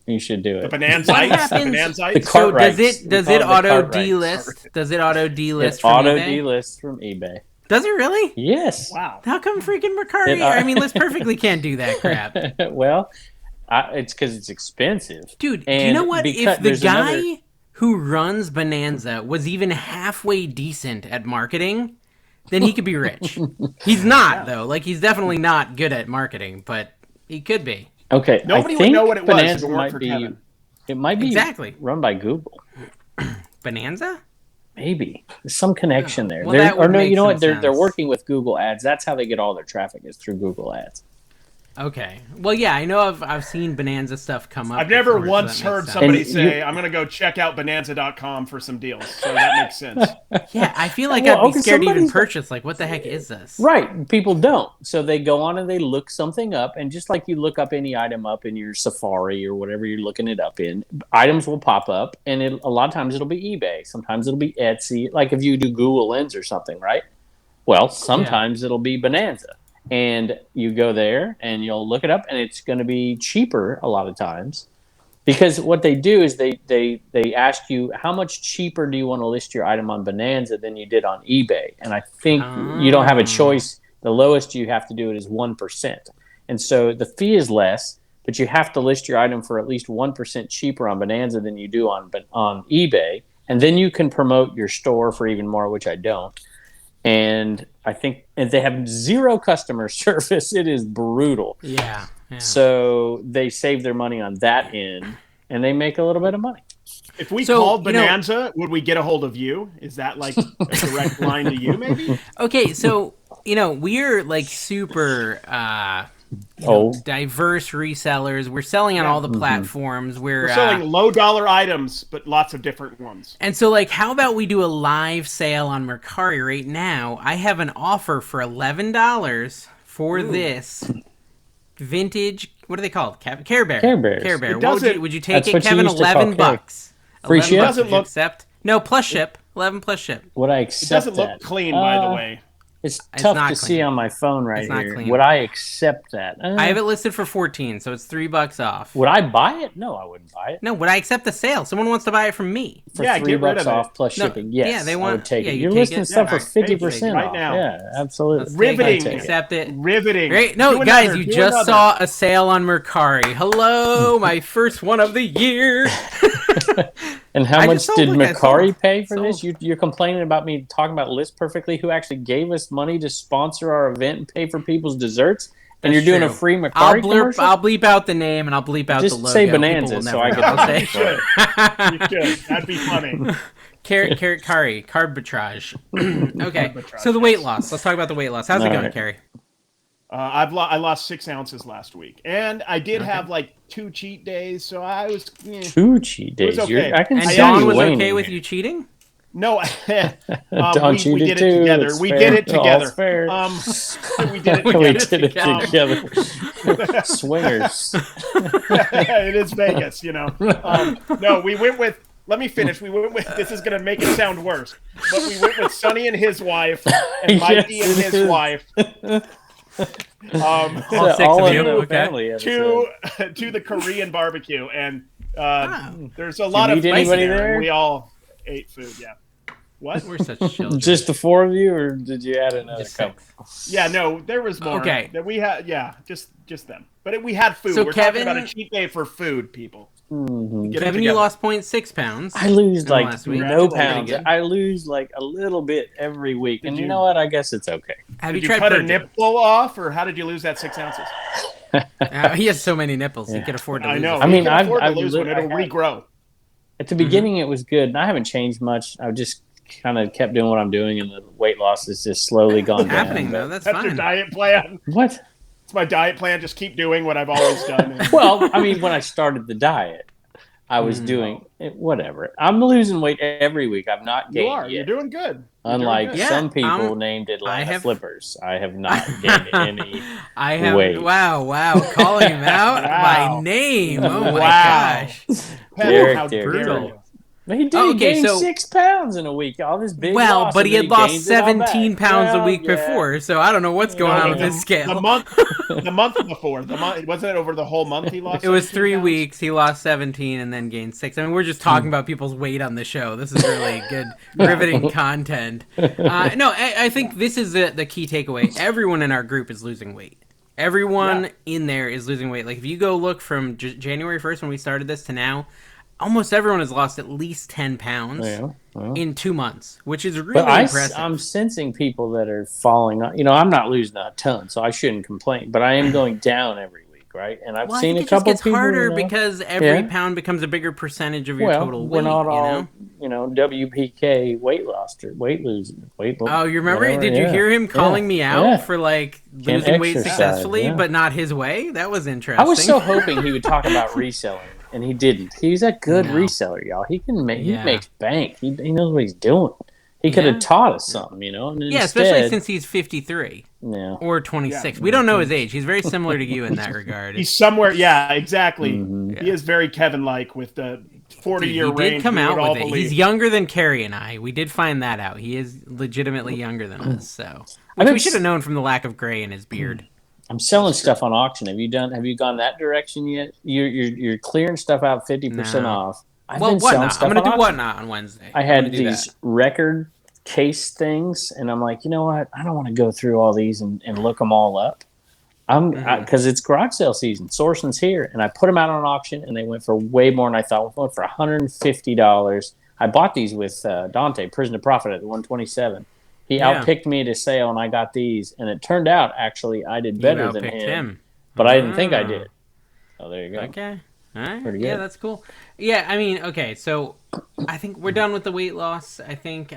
You should do it. The Bonanzites. So does it auto delist? Does it auto delist from eBay? Auto delist from eBay. Does it really? Yes. Wow. How come freaking Mercari? I mean, List Perfectly can't do that crap. Well, it's because it's expensive. Dude, do you know what? If the guy who runs Bonanza was even halfway decent at marketing, then he could be rich. He's not, though. Like, he's definitely not good at marketing, but he could be. Okay, nobody would know what it was. Bonanza might be. It might be run by Google. Bonanza? Maybe there's some connection there. Well, you know what? They're working with Google Ads. That's how they get all their traffic is through Google Ads. Okay. Well, yeah, I know I've seen Bonanza stuff come up. I've never once heard somebody say, I'm going to go check out Bonanza.com for some deals. So that makes sense. Yeah, I feel like I'd be scared to even purchase. Like, what the heck is this? Right. People don't. So they go on and they look something up. And just like you look up any item up in your Safari or whatever you're looking it up in, items will pop up. And a lot of times it'll be eBay. Sometimes it'll be Etsy. Like if you do Google Lens or something, right? Well, sometimes it'll be Bonanza. And you go there and you'll look it up and it's going to be cheaper a lot of times because what they do is they ask you how much cheaper do you want to list your item on Bonanza than you did on eBay. And I think you don't have a choice. The lowest you have to do it is 1%. And so the fee is less, but you have to list your item for at least 1% cheaper on Bonanza than you do on eBay. And then you can promote your store for even more, which I don't. And I think they have zero customer service. It is brutal. Yeah. So they save their money on that end, and they make a little bit of money. If we called Bonanza, would we get a hold of you? Is that like a direct line to you, maybe? Okay, so, we're like super diverse resellers. We're selling on all the platforms. We're selling low-dollar items, but lots of different ones. And so, like, how about we do a live sale on Mercari right now? I have an offer for $11 for this vintage. What are they called? Care Bear. Care Bears. Care Bear. Would you take it, Kevin? $11. Free ship. Doesn't look. Accept? No, plus ship. 11 plus ship. Would I accept? It doesn't look clean, by the way. It's tough to see on my phone right here. Clean. Would I accept that? I have it listed for $14, so it's $3 off. Would I buy it? No, I wouldn't buy it. No, would I accept the sale? Someone wants to buy it from me. For $3 off plus shipping. Yes, yeah, they want, I would take it. You You're listing stuff for 50% right off. now. Yeah, absolutely. Riveting. Accept it. Riveting. Great. No, guys, you just saw a sale on Mercari. Hello, my first one of the year. And how much did Mercari pay for this? You're complaining about me talking about List Perfectly, who actually gave us money to sponsor our event and pay for people's desserts, and you're doing a free Mercari commercial? I'll bleep out the name and I'll bleep out the logo. Just say Bonanza so I can You should. That'd be funny. Arbitrage. Okay, so the weight loss. Let's talk about the weight loss. How's it going, Carrie? I lost 6 ounces last week, and I did have like 2 cheat days, so I was 2 cheat days. Okay. I can and see Dawn you was waning. okay with you cheating? No, Dawn we cheated did it together. It's We fair. did it together. All's fair. We did it together. Together. Swingers. It is Vegas, No, we went with. Let me finish. We went with. This is going to make it sound worse, but we went with Sonny and his wife, and Mikey and his wife. All 6 of you, okay. to the Korean barbecue, and there's a lot of anybody there. there? We all ate food. Yeah, What? We're such children. Just the four of you, or did you add another Just couple? Yeah, no, there was more. Okay. That we had, yeah, just them. But we had food. So We're Kevin- talking about a cheap day for food, people. Mm-hmm. Get it Kevin, you together. lost 0.6 pounds. I lose in the like last week. no Pretty pounds. good. I lose like a little bit every week, and you you- know what? I guess it's okay. Have Did you you tried cut a purging? nipple off, or how did you lose that 6 ounces? He has so many nipples. He Yeah. can afford to lose. I know. it. I mean, you can I've- afford to I've lose when lit- I it'll had- regrow. At the beginning, it was good, and I haven't changed much. I've just kind of kept doing what I'm doing, and the weight loss has just slowly gone It's down. happening though. That's That's your fine. diet plan. What? It's my diet plan. Just keep doing what I've always done. Well, I mean, when I started the diet, I was doing whatever. I'm losing weight every week. I've not you gained are. yet. You're doing good. You're Unlike doing good. Yeah, some people I'm- named Atlanta I have- Flippers, I have not gained any. I have. Weight. Wow, calling him out Wow. by name. Oh my Wow. gosh. Pep, how Derek. dare Brutal. you. But he did Okay, gain so- 6 pounds in a week. All this big Well, loss, but and he then had lost gains it all back. 17 pounds a Well, week yeah. before, so I don't know what's going No, on no, with his scale. The month before. The month wasn't it over the whole month he lost? It was 17 3 pounds? weeks. He lost 17 and then gained 6. I mean, we're just talking about people's weight on the show. This is really good, riveting content. No, I think this is the key takeaway. Everyone in our group is losing weight. Everyone in there is losing weight. Like, if you go look from January 1st when we started this to now, almost everyone has lost at least 10 pounds in 2 months, which is really But impressive. I'm sensing people that are falling on. You know, I'm not losing a ton, so I shouldn't complain. But I am going down every week, right? And I've Well, seen I a think it just couple gets people. harder you know, because every Yeah. pound becomes a bigger percentage of your well, total weight. we're not all, you know? WPK weight loss or weight losing. Oh, you remember? whatever, Did you yeah. hear him calling Yeah. me out Yeah. for like Can't losing weight exercise, successfully, yeah. but not his way? That was interesting. I was so hoping he would talk about reselling, and he didn't. He's a good No. reseller, y'all. He can make. Yeah. He makes bank. He knows what he's doing. He could have Yeah. taught us something, you know. And Yeah, instead, especially since he's 53 yeah. or 26. Yeah. We don't know his age. He's very similar to you in that regard. He's somewhere. Yeah, exactly. Mhm. He is very Kevin-like with the 40-year He range. did come we out would all with it. believe. He's younger than Carrie and I. We did find that out. He is legitimately younger than us. So, I which think we should have known from the lack of gray in his beard. I'm selling stuff on auction. Have you gone that direction yet? You're clearing stuff out 50% No. off. I've Well, been what selling not? stuff I'm going to on do what auction. not on Wednesday. I I'm had gonna do these that. record case things, and I'm like, you know what? I don't want to go through all these and look them all up. Because it's garage sale season. Sourcing's here, and I put them out on auction, and they went for way more than I thought. They went for $150. I bought these with Dante, Prison to Profit, at the 127. He Yeah. outpicked me at a sale, and I got these, and it turned out actually I did You better than outpicked him, but I didn't think I did. Oh, there you go. Okay. All right. Pretty Yeah, good. that's cool. Yeah, I mean, okay, so I think we're done with the weight loss. I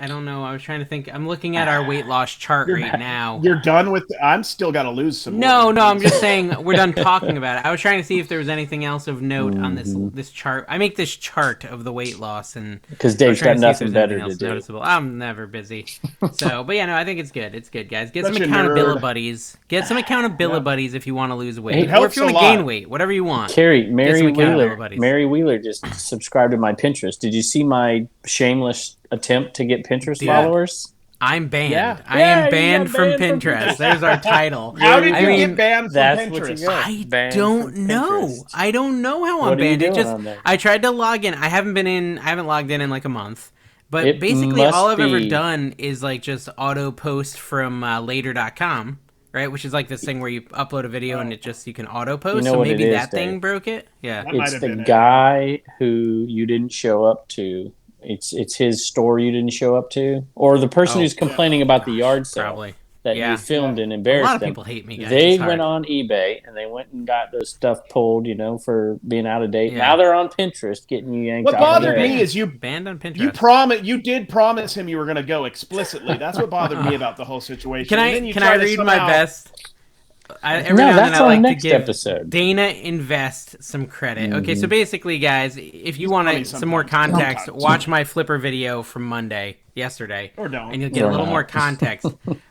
don't know. I was trying to think. I'm looking at our weight loss chart right now. You're done with. I'm still got to lose some. No, more. no, I'm just saying we're done talking about it. I was trying to see if there was anything else of note on this chart. I make this chart of the weight loss, and Because I was Dave's trying got to see if nothing there's better anything to else do. noticeable. I'm never busy. So, but yeah, no, I think it's good. It's good, guys. Get Such some a accountability nerd. buddies. Get some accountability buddies if you want to lose weight, It or if helps you want a to gain lot. weight, whatever you want. Carrie, Mary some accountability Wheeler. buddies. Mary Wheeler just subscribed to my Pinterest. Did you see my shameless attempt to get Pinterest Yeah. followers? I'm banned. Yeah. I Yeah, am you banned got from banned from Pinterest. There's our title. How did I you mean, get banned from that's what you Pinterest? got. I Banned don't from know. Pinterest. I don't know how What I'm are you banned. It doing just on there? I tried to log in. I haven't logged in like a month. But It basically must all I've ever be- done is like just auto post from later.com, right? Which is like this thing where you upload a video and it just you can auto post. You know so what it maybe is, that thing Dave? broke it. Yeah. That might It's have the been it. guy who you didn't show up to. It's his store you didn't show up to, or the person Oh, who's complaining about the yard sale Probably. that Yeah. you filmed and A embarrassed lot of them. people hate me, guys. They It's hard. went on eBay and they went and got those stuff pulled, for being out of date. Yeah. Now they're on Pinterest getting you yanked What off of bothered there. me is you banned on Pinterest. you did promise him you were going to go explicitly. That's what bothered me about the whole situation. Can And then you I try to read my somehow- best? Every No, now and then that's I on like next to give episode. Dana Invest some credit. Okay, so basically, guys, if you want funny some more sometimes. context, Sometimes. watch my Flipper video from yesterday, Or don't. and you'll get Or a little not. more context.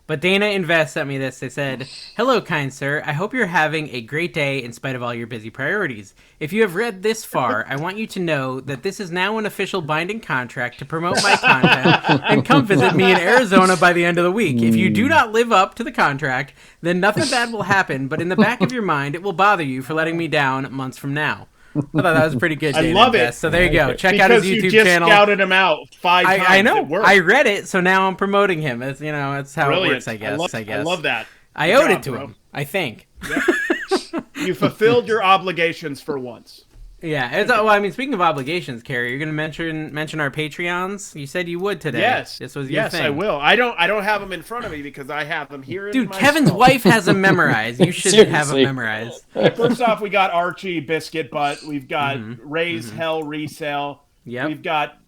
But Dana Invest sent me this. They said, "Hello, kind sir. I hope you're having a great day in spite of all your busy priorities. If you have read this far, I want you to know that this is now an official binding contract to promote my content and come visit me in Arizona by the end of the week. If you do not live up to the contract, then nothing bad will happen, but in the back of your mind, it will bother you for letting me down months from now. I thought that was pretty good. I David love it. Best. So there you go. Check out his Because YouTube you just channel. scouted him out 5 times. I know. It worked. I read it, so now I'm promoting him. It's it's how Brilliant. it works. I guess. I love that. I Good owed job, it to bro. him. I think. You fulfilled your obligations for once. Yeah. Well, I mean, speaking of obligations, Carrie, you're going to mention our Patreons. You said you would today. Yes. This was your yes, thing. I will. I don't have them in front of me because I have them here. Dude, in my Kevin's skull. wife has them memorized. You should have them Seriously. memorized. First off, we got Archie Biscuit Butt. We've got Raise Hell Resell. Yep. We've got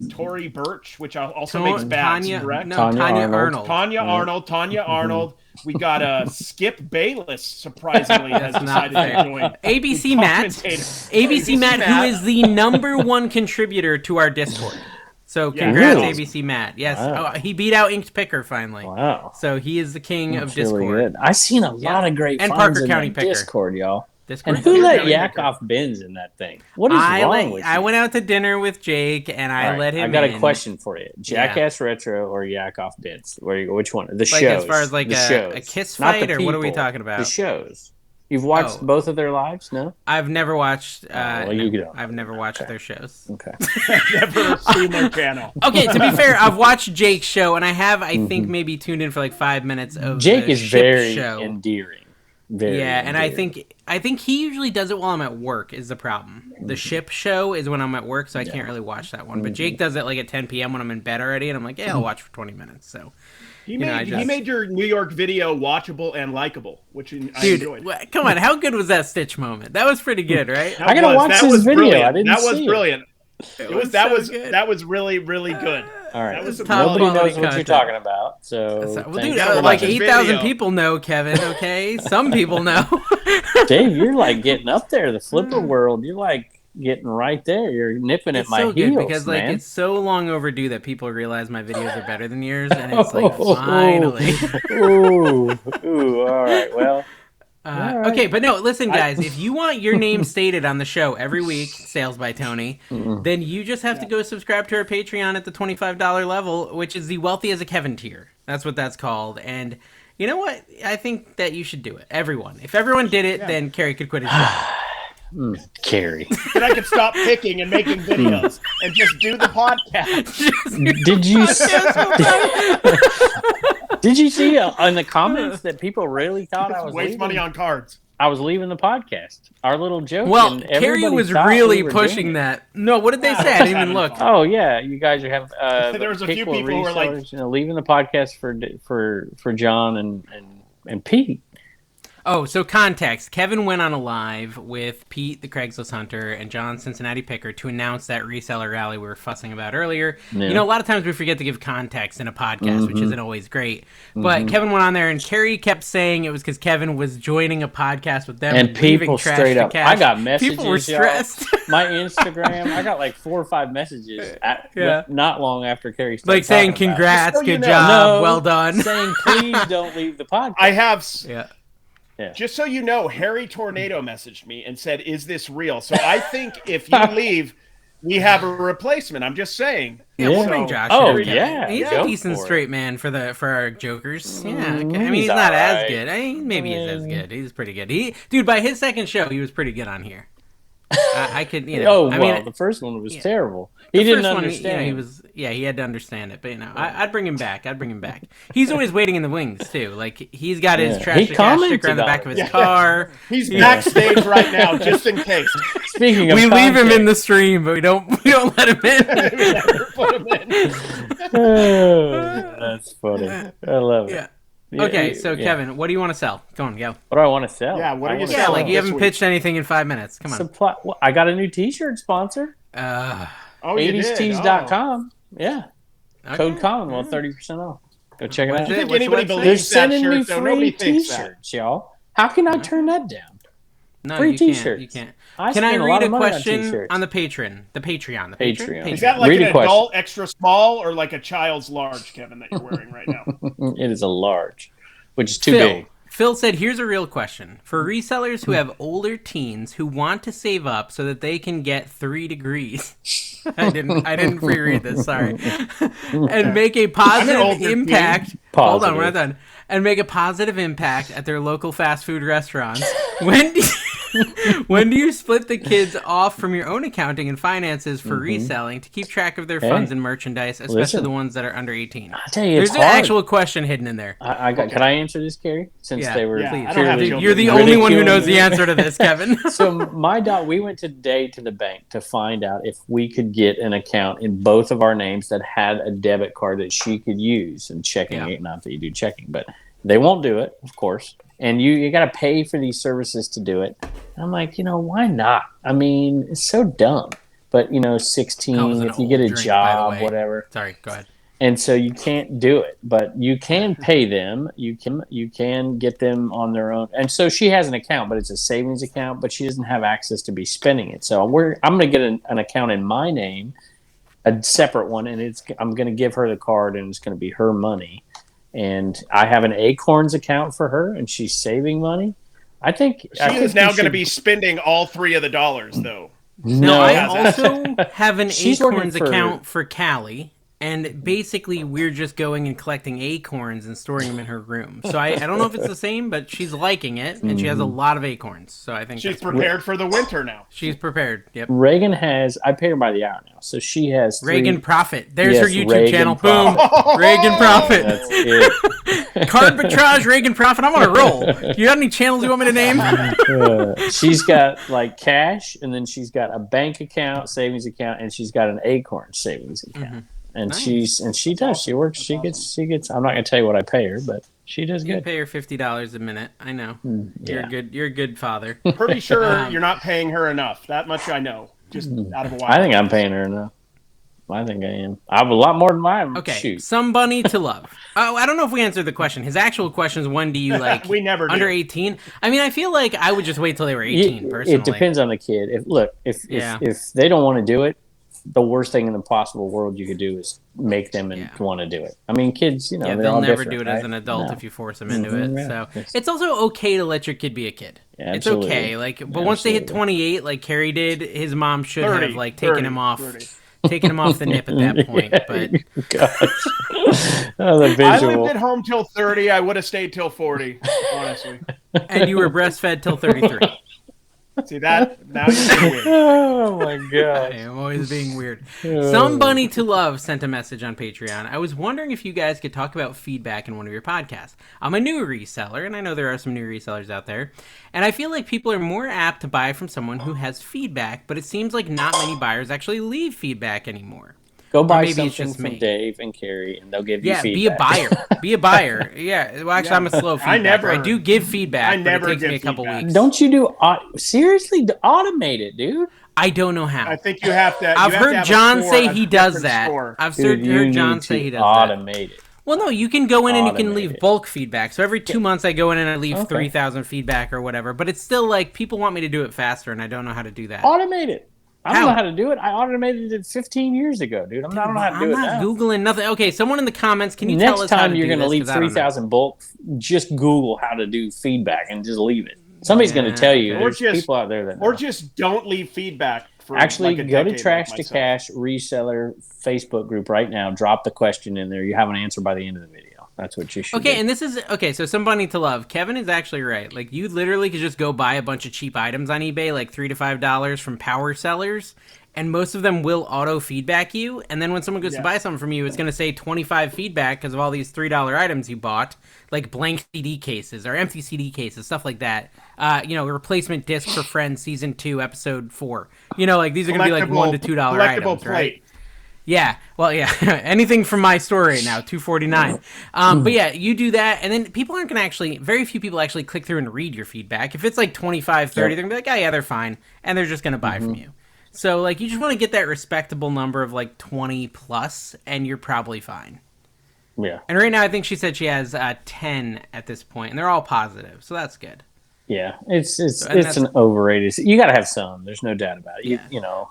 Tori Birch, which also makes bats, correct? No, Tanya Tanya Arnold. Arnold. Tanya Arnold. We got Skip Bayless, surprisingly, has That's not decided to fair. join. ABC Matt. Commentator. ABC Matt, who is the #1 contributor to our Discord. So Yeah. congrats, Really? ABC Matt. Yes, Wow. he beat out Inked Picker finally. Wow. So he is the king of That's Discord. really good. I've seen a lot of great And finds Parker in County that Picker. Discord, y'all. Discord. And who let County Yak Picker. off bins in that thing? What is wrong with you? I went out to dinner with Jake, and I All right, let him I got in. a question for you. Jackass Retro or Yak off bins? Which one? The Like, shows. as far as, like, the a shows. kiss Not the fight, or what are we people, talking about? The shows. You've watched Oh. both of their lives? No? I've never watched. well, you don't. I've never watched their shows. Okay. Never seen their channel. Okay, to be fair, I've watched Jake's show, and I have, I think, maybe tuned in for like 5 minutes of Jake the is ship very show. endearing. Very Yeah, and I endearing. think he usually does it while I'm at work. Is the problem? The ship show is when I'm at work, so I can't really watch that one. But Jake does it like at 10 p.m. when I'm in bed already, and I'm like, yeah, I'll watch for 20 minutes. So, He know, made, I he made your New York video watchable and likable, which I dude, enjoyed. come on, how good was that Stitch moment? That was pretty good, right? That I gotta watch that this was video. brilliant. I didn't That was see it. brilliant. Good. That was really, really good. All right. That was some top Nobody quality knows what content. you're talking about. So, Well, thanks dude, for like watching. 8,000 Video. people know, Kevin. Okay, some people know. Dave, you're like getting up there. The flipper world, you're like getting right there. You're nipping at It's my so heels, good because like man. it's so long overdue that people realize my videos are better than yours, and it's like finally. Ooh, all right. Well, right. Okay, but no, listen, guys. If you want your name stated on the show every week, Sales by Tony, then you just have to go subscribe to our Patreon at the $25 level, which is the Wealthy as a Kevin tier. That's what that's called. And you know what? I think that you should do it. Everyone. If everyone did it, then Carrie could quit his job. Carrie, Then I could stop picking and making videos and just do the podcast. did you did you see in the comments that people really thought I was Waste leaving? money on cards. I was leaving the podcast. Our little joke. Well, and Carrie everybody was thought really we were pushing doing it. that. No, what did they say? I didn't even look. Oh yeah, you guys are having. There was a few people who were like- resellers, leaving the podcast for John and Pete. Oh, so context. Kevin went on a live with Pete, the Craigslist Hunter, and John, Cincinnati Picker, to announce that reseller rally we were fussing about earlier. Yeah. You know, a lot of times we forget to give context in a podcast, which isn't always great. But Kevin went on there, and Carrie kept saying it was because Kevin was joining a podcast with them. And leaving people trash straight to up, cash. I got messages. People were y'all. stressed. My Instagram, I got like 4 or 5 messages. Yeah. Not long after Carrie started Like saying, talking about it. congrats, Just so you good know. job, No, well done. saying please don't leave the podcast. I have, Yeah. just so you know, Harry Tornado messaged me and said, "Is this real?" So I think if you leave, we have a replacement. I'm just saying. Yeah, we'll Yeah. bring Josh. Oh, in. yeah, he's go a decent for it. straight man for our jokers. Yeah, okay. I mean he's he's not as alright. good. Maybe he's as good. He's pretty good. Dude, by his second show, he was pretty good on here. I could, you know. Oh, I well, mean, the first one was yeah. terrible. the He didn't first one, understand. he was, he had to understand it. But I'd bring him back. He's always waiting in the wings too. Like he's got his Yeah. trash He to cash sticker commented on the on back of it. his car. He's backstage right now, just in case. Speaking of We leave him in content- the stream, but we don't let him in. We never put him in. Oh, that's funny. I love it. Yeah. Yeah, Okay, so yeah. Kevin, what do you want to sell? Go on, go. What do I want to sell? Yeah, what are I you wanna Yeah, selling like you this haven't week? pitched anything in 5 minutes. Come on. Supply. Well, I got a new T-shirt sponsor. Oh, you did? 80stees.com. Yeah. Okay. Code Commonwealth 30% off. Go check it What out. is I it? think What's the anybody website? They're believes that sending me shirt, though. Nobody free thinks that. T-shirts, y'all. How can I turn that down? No, Free you can't. T-shirts. You can't. I Can I spend a read lot a of money on question T-shirts. on the Patreon? The Patreon. Patreon. Is that like Read an a question. adult extra small or like a child's large, Kevin, that you're wearing right now? It is a large, which is too Phil. big. Phil said, here's a real question. For resellers who have older teens who want to save up so that they can get 3 degrees. I didn't pre-read this, sorry. And make a positive older impact. teen. Hold on, Positive. we're not done. And make a positive impact at their local fast food restaurants. When do When do you split the kids off from your own accounting and finances for reselling to keep track of their funds and merchandise, especially the ones that are under 18? I tell you, There's it's an hard. actual question hidden in there. Can I answer this, Carrie? Since they were Yeah, Please. I don't have purely children. You're the only one who knows the ridiculing answer to this, Kevin. So we went today to the bank to find out if we could get an account in both of our names that had a debit card that she could use and checking. Not that you do checking, but they won't do it, of course. And you got to pay for these services to do it. And I'm like, why not? I mean, it's so dumb. But 16, if you get a job, whatever. Sorry, go ahead. And so you can't do it, but you can pay them. You can get them on their own. And so she has an account, but it's a savings account, but she doesn't have access to be spending it. So I'm going to get an account in my name, a separate one, and I'm going to give her the card, and it's going to be her money. And I have an Acorns account for her, and she's saving money. I think she is now going to be spending all $3 of the dollars, though. No, I also have an Acorns account for Callie. And basically, we're just going and collecting acorns and storing them in her room. So I don't know if it's the same, but she's liking it, and she has a lot of acorns. So I think she's prepared for the winter now. She's prepared. Yep. Arbitrage has. I pay her by the hour now, so she has. Reagan Profit. There's her YouTube Reagan channel. Profit. Boom. Reagan Profit. That's it. Arbitrage, Reagan Profit. I'm on a roll. You got any channels you want me to name? She's got cash, and then she's got a bank account, savings account, and she's got an Acorn savings account. And nice. She does. She works. She gets. I'm not gonna tell you what I pay her, but she does good. You pay her $50 a minute. I know. You're a good father. Pretty sure you're not paying her enough. That much I know. Just out of a while. I think I'm paying her enough. I think I am. I have a lot more than mine. Okay. Shoot. Some bunny to love. Oh, I don't know if we answered the question. His actual question is, when do you like? We never do. Under 18. I mean, I feel like I would just wait till they were 18. Personally, it depends on the kid. If they don't want to do it, the worst thing in the possible world you could do is make them want to do it. I mean, kids, they'll never do it as an adult if you force them into it. So it's also okay to let your kid be a kid. Yeah, it's okay. But once they hit 28, like Carrie did, his mom should have taken him off. 30. Taking him off the nip at that point, but gosh. I lived at home till 30. I would have stayed till 40, honestly. And you were breastfed till 33. See that? Now you're being weird. Oh my god! I'm always being weird. Some bunny to love sent a message on Patreon. I was wondering if you guys could talk about feedback in one of your podcasts. I'm a new reseller, and I know there are some new resellers out there, and I feel like people are more apt to buy from someone who has feedback, but it seems like not many buyers actually leave feedback anymore. Go buy something from Dave and Carrie, and they'll give you feedback. Be a buyer. Be a buyer. Yeah. Well, actually, I'm a slow feedback. I do give feedback, but it takes me a couple weeks. Don't you do... seriously? Automate it, dude. I don't know how. I think you have to... I've heard John say he does that. I've heard John say he does that. Automate it. Well, no, you can go in and you can leave bulk feedback. So every 2 months I go in and I leave 3,000 feedback or whatever. But it's still like people want me to do it faster, and I don't know how to do that. Automate it. I don't know how to do it. I automated it 15 years ago, dude. I don't know how to do it now. I'm not Googling nothing. Okay, someone in the comments, can you tell us how to do this? Next time you're going to leave 3,000 bulk, just Google how to do feedback and just leave it. Somebody's going to tell you. There's people out there that know. Or just don't leave feedback. Actually, go to Trash to Cash Reseller Facebook group right now. Drop the question in there. You have an answer by the end of the video. That's what you should do. And this is... Okay, so somebody to love. Kevin is actually right. Like, you literally could just go buy a bunch of cheap items on eBay, like $3 to $5 from power sellers, and most of them will auto-feedback you, and then when someone goes to buy something from you, it's going to say 25 feedback because of all these $3 items you bought, like blank CD cases or empty CD cases, stuff like that. Replacement disc for Friends Season 2, Episode 4. Like, these are going to be like $1 to $2 items, right? Yeah, well, yeah, anything from my store right now, $2.49. But yeah, you do that, and then people aren't going to very few people actually click through and read your feedback. If it's like 25, 30, they're going to be like, oh yeah, they're fine, and they're just going to buy from you. So, like, you just want to get that respectable number of, like, 20 plus, and you're probably fine. Yeah. And right now, I think she said she has 10 at this point, and they're all positive, so that's good. Yeah, it's an overrated... You got to have some. There's no doubt about it. Yeah.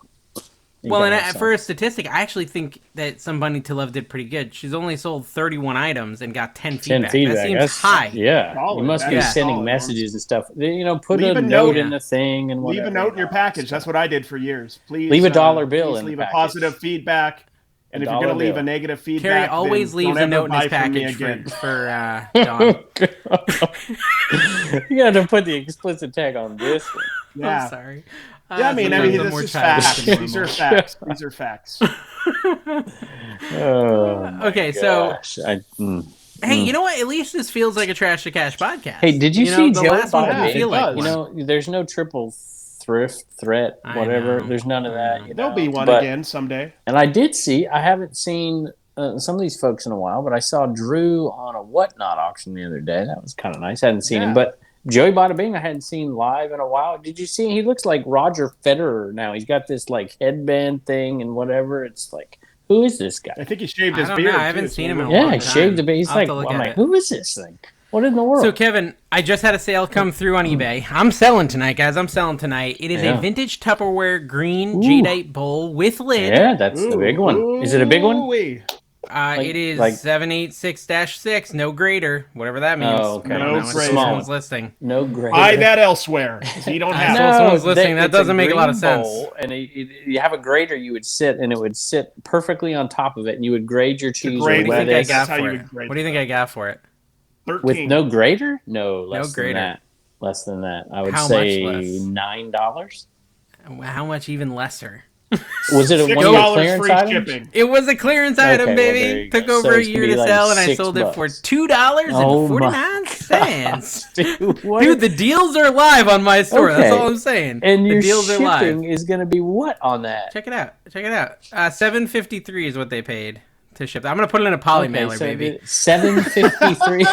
Well, and for a statistic, I actually think that Some Bunny to Love did pretty good. She's only sold 31 items and got 10 feedback. That seems high. Yeah, solid. You must be sending messages and stuff. Put a note in the thing and whatever. Leave a note in your package. That's what I did for years. Please leave a dollar bill in the leave a positive feedback. And if you're going to leave a negative feedback, Carrie always leaves a note in his package for Dawn. You got to put the explicit tag on this one. Yeah. I'm sorry. Yeah, I mean, sometimes I'm this more is childish facts. than These are normal. facts. These are facts. Okay, so hey, you know what? At least this feels like a Trash to Cash podcast. Hey, did you see the Joey last one bought a didn't big- feel it like does. one. You know, there's no triple threat, I whatever. know. There's none of I that. know. You There'll know? be one But- again someday. And I haven't seen some of these folks in a while, but I saw Drew on a Whatnot auction the other day. That was kind of nice. I hadn't seen him, Yeah. but Joey Bada Bing I hadn't seen live in a while. Did you see? He looks like Roger Federer now. He's got this like headband thing and whatever. It's like, who is this guy? I think he shaved I his don't beard. know. I haven't too, seen so him in a we'll- Yeah, long he time. shaved the beard. He's I'll have like, to look I'm at like, it. who is this thing? What in the world? So, Kevin, I just had a sale come through on eBay. I'm selling tonight, guys. I'm selling tonight. It is Yeah. a vintage Tupperware green Ooh. jadeite bowl with lid. Yeah, that's the big one. Is it a big one? Ooh-wee. It is like- 786-6, no greater, whatever that means. Oh, okay. I don't No know. It's greater. someone's listing. No great. Buy that elsewhere. So you don't I have know. it. someone's listening. That it's doesn't make a lot of green sense. bowl, and you have a grater. You would sit, and it would sit perfectly on top of it, and you would grade your cheese grade or it. What do you think I lettuce got That's how for you it? would grade What do you think I got for it? 13. with no grater. No, less grater. than that. Less than that. I would How say much less? $9. How much even lesser? Was it a one of your $6 clearance free items? shipping. It was a clearance item, well, there baby. you Took go. over So a it's year gonna to be like sell, and I $6. sold it for $2.49. Dude, what? Dude, the deals are live on my store. That's Okay. all I'm saying. and the your deals are live. shipping is going to be what on that? Check it out. $7.53 is what they paid to ship. I'm gonna put it in a poly mailer, baby. $7.53.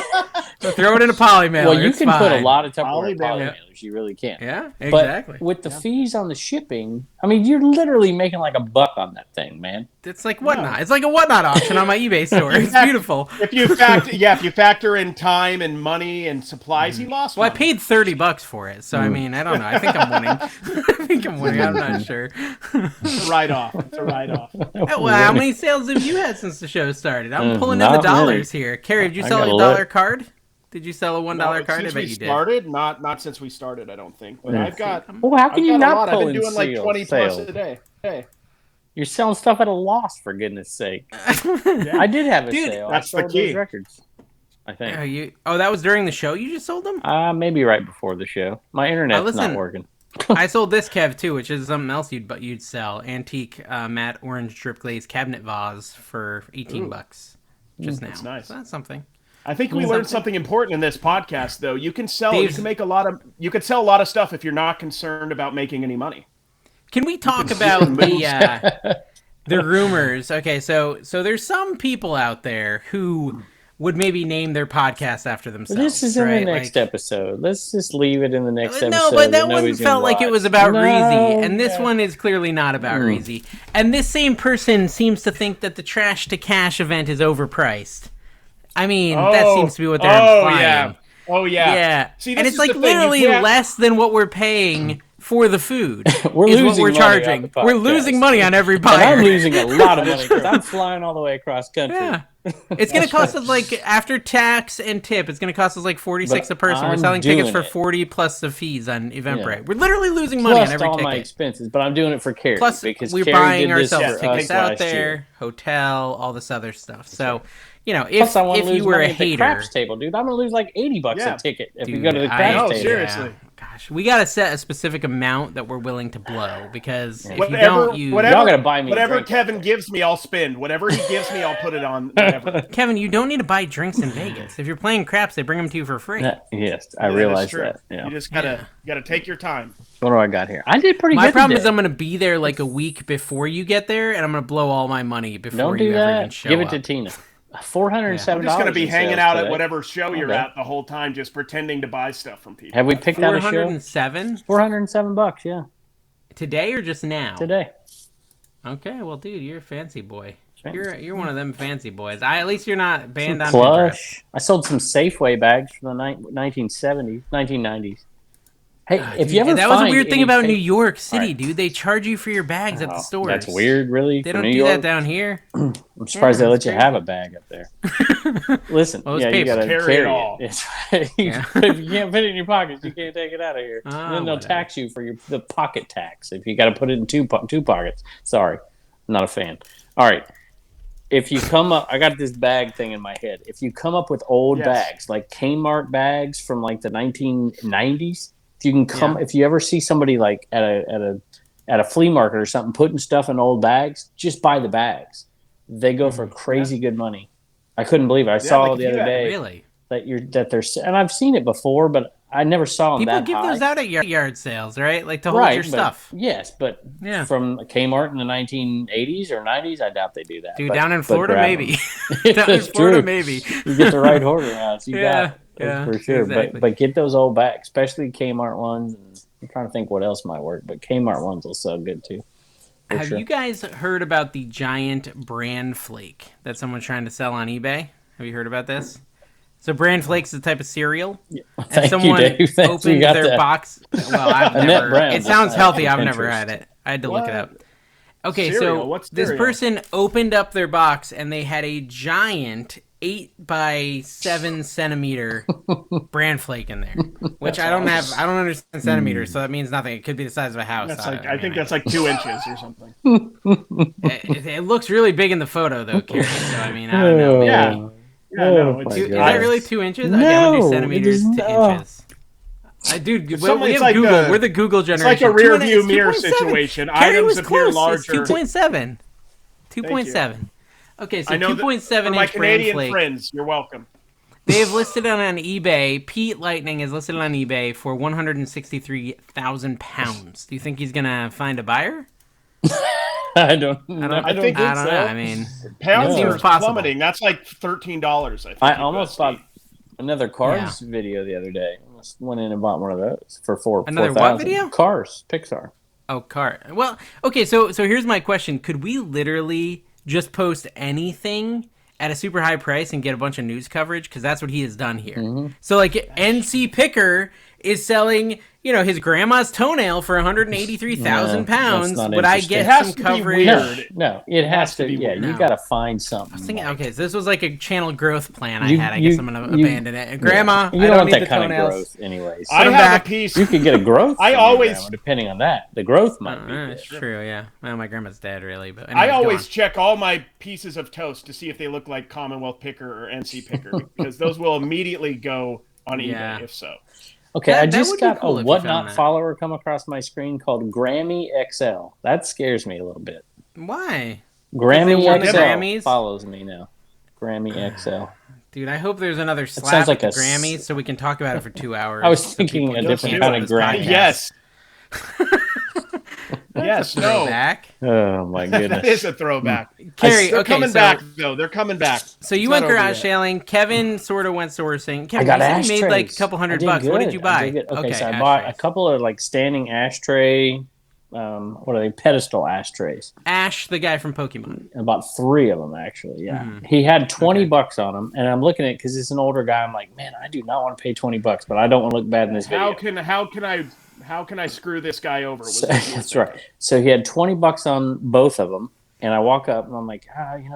Throw it in a poly mailer. Well, you it's can put a fine. lot of Tupperware Poly in poly mailer. mailers. You really can. Yeah, But exactly. with the fees on the shipping, I mean, you're literally making like $1 on that thing, man. It's like Whatnot. It's like a Whatnot auction on my eBay store. It's beautiful. If you factor in time and money and supplies, he lost. Well, I money. paid $30 for it, so I mean, I don't know. I think I'm winning. I'm not sure. It's a write-off. It's a write-off. Well, how many sales have you had since the show started? I'm pulling in the not dollars here. Carrie, did you I sell gotta a look. dollar card? Did you sell a $1 card? I Since bet we you did. started, not since we started, I don't think. But I've got. Well, how can I've you got a not lot. I've pull been in doing like 20 sales? plus a day. Hey, You're selling stuff at a loss, for goodness sake. I did have a Dude, sale. that's I the sold key. those records, I think. That was during the show you just sold them? Maybe right before the show. My internet's listen. not working. I sold this Kev too, which is something else you'd sell. Antique matte orange drip glaze cabinet vase for $18 just now. that's nice. So that's something. I think we learned something important in this podcast, though. You can sell. Dave's- You can make a lot of. You could sell a lot of stuff if you're not concerned about making any money. Can we talk about the rumors? Okay, so there's some people out there who would maybe name their podcast after themselves. This is in right? the next episode. Let's just leave it in the next episode. No, but that one nobody's felt gonna like it watch. was about No, Reezy, and this yeah. one is clearly not about Reezy. And this same person seems to think that the Trash to Cash event is overpriced. I mean, that seems to be what they're implying. Yeah. Oh yeah. Yeah. See, and this it's is like the thing. You literally can't- less than what we're paying for the food. We're is what losing we're money on charging. the We're podcast. losing money on every And buyer. I'm losing a lot of money because I'm flying all the way across country. Yeah. It's going to cost us, like, after tax and tip, it's going to cost us like $46 a person. We're I'm selling tickets for doing it. $40 plus the fees on Eventbrite. Yeah. We're literally losing money Plus on every all ticket. my expenses, but I'm doing it for Carrie. Plus, because we're Carrie buying did this ourselves for us tickets out last there, year. hotel, all this other stuff. So, if Plus, I want to if lose you were money a at the hater, craps table, dude. I'm gonna lose like $80 Yeah. a ticket if dude, we go to the I craps know, table. seriously. Gosh, we got to set a specific amount that we're willing to blow because if you Whatever, don't, you whatever, Y'all gotta buy me a whatever drink Kevin gives me, I'll spend. Whatever he gives me, I'll put it on. Whatever. Kevin, you don't need to buy drinks in Vegas. If you're playing craps, they bring them to you for free. Yes, I That is realize true. that. Yeah. You just gotta take your time. What do I got here? I did pretty My good. problem today. is I'm going to be there like a week before you get there, and I'm going to blow all my money before Don't you do ever even that. show Give it up. to Tina. $407. I'm just gonna be in hanging sales out today. at whatever show you're Okay. at the whole time, just pretending to buy stuff from people. Have we picked out a show? 407 $407. Yeah, today or just now? today. Okay, well, dude, you're a fancy boy. Fancy. You're one of them fancy boys. At least you're not banned on Pinterest. Plush. I sold some Safeway bags from the 1970s, 1990s. Hey, if you ever that was a find weird thing any about fake- New York City, Alright. dude. They charge you for your bags at the stores. That's weird, really. They for don't New do York. that down here. I'm surprised they Yeah, let it's you crazy. have a bag up there. Listen, Well, it's yeah, you paper. gotta Carry carry it all. it. It's- Yeah. if you can't fit it in your pockets, you can't take it out of here. Ah, And then they'll whatever. tax you for the pocket tax if you got to put it in two pockets. Sorry, I'm not a fan. All right. If you come up, I got this bag thing in my head. If you come up with old Yes. bags, like Kmart bags from like the 1990s, If you can come, if you ever see somebody like at a flea market or something putting stuff in old bags, just buy the bags. They go for crazy good money. I couldn't believe it. I saw the other day that they're, and I've seen it before, but I never saw them that high. People give those out at yard sales, right? Like to hold your stuff. Yes, but from Kmart in the 1980s or 90s, I doubt they do that. Dude, down in Florida, maybe. Down in Florida, maybe. You get the right hoarder house. You got it, for sure. Exactly. But get those old bags, especially Kmart ones. And I'm trying to think what else might work, but Kmart ones will sell good too. Have you guys heard about the giant bran flake that someone's trying to sell on eBay? Have you heard about this? So bran flakes is a type of cereal. Yeah. And someone opened their box. Well, I've never. It sounds healthy. I've never had it. I had to look it up. Okay, so this person opened up their box and they had a giant 8 by 7 centimeter bran flake in there, which I don't understand centimeters, so that means nothing. It could be the size of a house. I think that's like 2 inches or something. It looks really big in the photo, though, Carrie. So I mean, I don't know. Yeah. No, is that really 2 inches? No, I'm gonna do centimeters to inches. Dude, we have Google. We're the Google generation. It's like a rear view mirror situation. Items appear larger. 2.7. 2.7. Okay, so 2.7 inch my Canadian flake. Friends, you're welcome. They have listed it on eBay. Pete Lightning is listed on eBay for £163,000. Do you think he's gonna find a buyer? I don't know. I don't know. I mean, pounds are plummeting. That's like $13. I think. I almost bought another Cars video the other day. I almost went in and bought one of those for another what video? Cars, Pixar. Oh, car. Well, okay. So here's my question: could we literally just post anything at a super high price and get a bunch of news coverage? Because that's what he has done here. Mm-hmm. So like NC Picker is selling, his grandma's toenail for 183,000 pounds. Would I get some coverage? No, it has to be. Yeah, you got to find something. I was thinking, okay, so this was like a channel growth plan I had. I guess I'm going to abandon it. Grandma, you don't want that kind of growth anyways. I have a piece. You could get a growth. Depending on that, the growth might be. That's true, yeah. Well, my grandma's dead, really. But anyways, I always check all my pieces of toast to see if they look like Commonwealth Picker or NC Picker, because those will immediately go on eBay if so. Okay, I just got a Whatnot follower come across my screen called Grammy XL. That scares me a little bit. Why? Grammy XL follows me now. Grammy XL. Dude, I hope there's another slap at the Grammys so we can talk about it for 2 hours. I was thinking a different kind of Grammy. Yes. Yes, no. Throwback. Oh my goodness. That is a throwback. Carrie, they're coming back though. They're coming back. So you went garage sailing. Kevin sort of went sourcing. Kevin, I got ashtrays. You made like a couple $100. What did you buy? Okay, so I bought a couple of like standing ashtray. What are they? Pedestal ashtrays. Ash, the guy from Pokemon. I bought 3 of them actually. Yeah, he had $20 on them, and I'm looking at it because it's an older guy. I'm like, man, I do not want to pay $20, but I don't want to look bad in this video. How can I screw this guy over? That's right. So he had $20 on both of them, and I walk up and I'm like,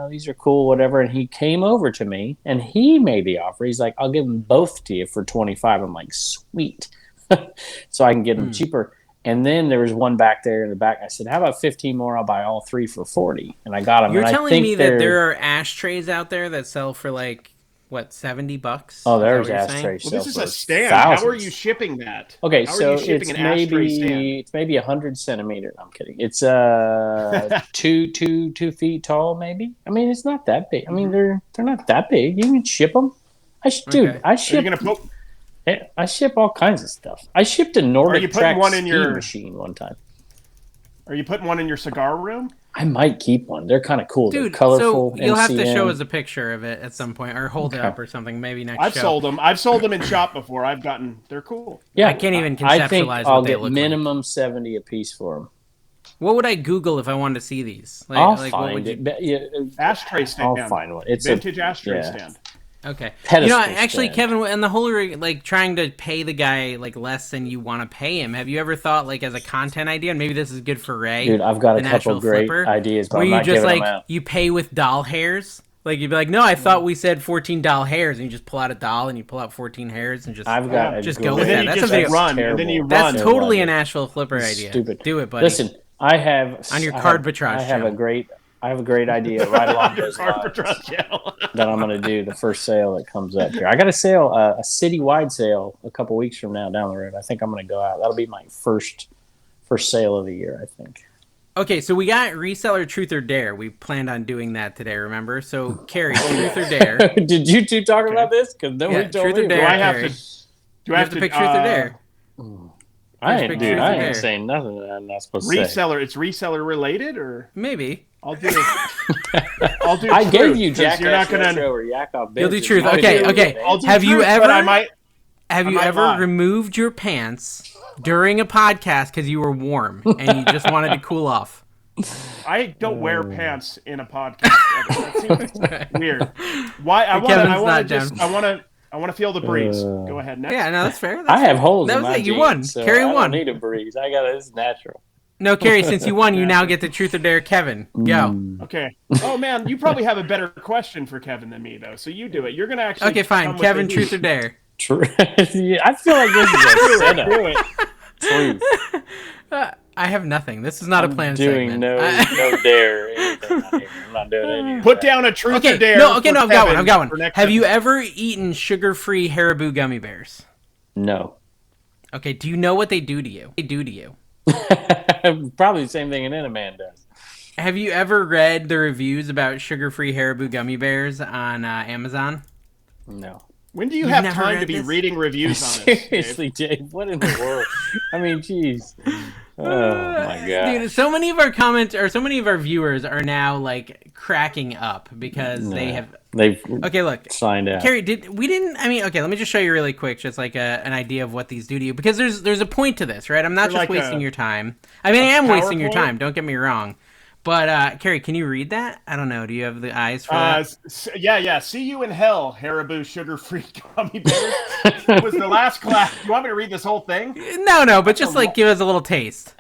these are cool, whatever. And he came over to me and he made the offer. He's like, I'll give them both to you for $25. I'm like, sweet, so I can get them cheaper. And then there was one back there in the back. I said, how about 15 more? I'll buy all 3 for $40. And I got them. You're telling me that there are ashtrays out there that sell for like, what, $70? Oh, there's ashtrays. Well, this is a stand. Thousands. How are you shipping that? Okay, so it's maybe 100 centimeters. I'm kidding. It's 2 feet tall, maybe. I mean, it's not that big. I mean, they're not that big. You can ship them. I ship. I ship all kinds of stuff. I shipped a Nordic Track ski machine one time. Are you putting one in your cigar room? I might keep one. They're kind of cool. Dude, they're colorful. So you'll have to show us a picture of it at some point, or hold it up or something. Maybe next. I've sold them in shop before. They're cool. Yeah, I can't even conceptualize. I think I'll get minimum 70 a piece for them. What would I Google if I wanted to see these? I'll find it. Ashtray stand. I'll find one. It's vintage ashtray stand. Okay. Actually, Kevin, and the whole like trying to pay the guy like less than you want to pay him. Have you ever thought like as a content idea? And maybe this is good for Ray. Dude, I've got a couple great ideas, but I'm not giving them out. You pay with doll hairs. Like you'd be like, no, I thought we said 14 doll hairs, and you just pull out a doll and you pull out 14 hairs and just go with that. That's a video. And then you run. That's totally an Asheville Flipper idea. Stupid. Do it, buddy. Listen, I have on your Arbitrage. I have a great I have a great idea right along those lines Arbitrage, yeah. that I'm going to do the first sale that comes up here. I got a sale, a citywide sale, a couple weeks from now down the road. I think I'm going to go out. That'll be my first sale of the year, I think. Okay, so we got reseller truth or dare. We planned on doing that today, remember? So, Carrie, truth or dare? Did you two talk about this? Because then we told truth or me. dare. Do I have Carrie. to? Do You I have to pick truth or dare? I pick ain't, truth or I dare. ain't saying nothing that I'm not supposed to say. Reseller. It's reseller related, or Maybe. I'll do. I'll do. I truth, gave you 'cause Jackass You're not gonna. Retro or Yakov You'll do Benson. truth. You Okay, can do okay. it, I'll do Have you truth, ever? But I might you ever lie. removed your pants during a podcast because you were warm and you just wanted to cool off? I don't wear pants in a podcast. That seems weird. Why? I Kevin's want not to just. down. I want to feel the breeze. Go ahead. Next. Yeah, no, that's fair. I have holes That in was my it. You jeans, won. so Carrie I won. don't need a breeze. I got it. It's natural. No, Carrie, since you won, you now get the truth or dare, Kevin. Go. Okay. Oh man, you probably have a better question for Kevin than me though. So you do it. You're gonna actually. Okay, fine. come with Kevin, the truth heat. or dare? Yeah, I feel like this is a setup. Do it. Truth. I have nothing. This is not a planned Doing segment. no dare. Anything out here. I'm not doing any of Put that. down a truth Okay, or dare. no, okay, for no, I've got one. Kevin I've got for one. next Have you episode. ever eaten sugar-free Haribo gummy bears? No. Okay, do you know what they do to you? They do to you. Probably the same thing an Enderman does. Have you ever read the reviews about sugar-free Haribo gummy bears on Amazon? No. When do you You've have never time read to be this? reading reviews on this? Dave? Seriously, Dave, what in the world? I mean, jeez. Oh my god. Dude, so many of our comments or so many of our viewers are now like cracking up because They've Okay, look. signed out. Carrie, okay, let me just show you really quick, just like an idea of what these do to you, because there's a point to this, right? I'm not They're just like wasting your time. I mean, I am wasting your PowerPoint? time, don't get me wrong. But, Carrie, can you read that? I don't know. Do you have the eyes for that? Yeah. See you in hell, Haribo sugar-free gummy bears. It was the last class. You want me to read this whole thing? No, but just like give us a little taste.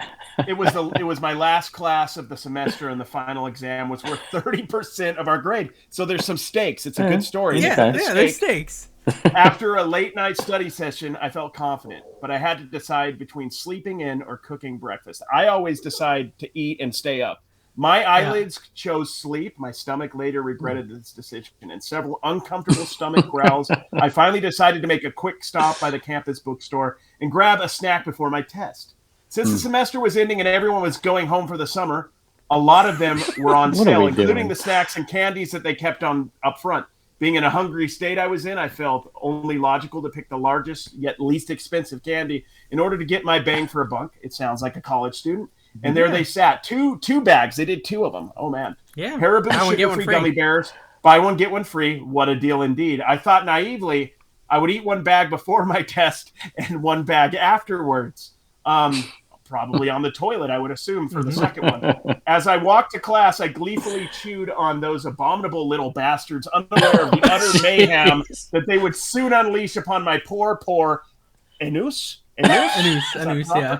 It was my last class of the semester, and the final exam was worth 30% of our grade. So there's some stakes. It's a good story. Yeah, The there's stake- stakes. After a late night study session, I felt confident, but I had to decide between sleeping in or cooking breakfast. I always decide to eat and stay up. My eyelids chose sleep. My stomach later regretted this decision. In several uncomfortable stomach growls, I finally decided to make a quick stop by the campus bookstore and grab a snack before my test. Since the semester was ending and everyone was going home for the summer, a lot of them were on What are sale, we including doing? the snacks and candies that they kept on up front. Being in a hungry state I was in, I felt only logical to pick the largest yet least expensive candy in order to get my bang for a buck. It sounds like a college student. And there they sat, two bags. They did two of them. Oh man, Yeah. Haribo Buy one, get one sugar-free free. gummy bears. Buy one, get one free. What a deal indeed. I thought naively I would eat one bag before my test and one bag afterwards. Probably on the toilet, I would assume, for the second one. As I walked to class, I gleefully chewed on those abominable little bastards, unaware of the utter mayhem that they would soon unleash upon my poor anus. Anus, yeah.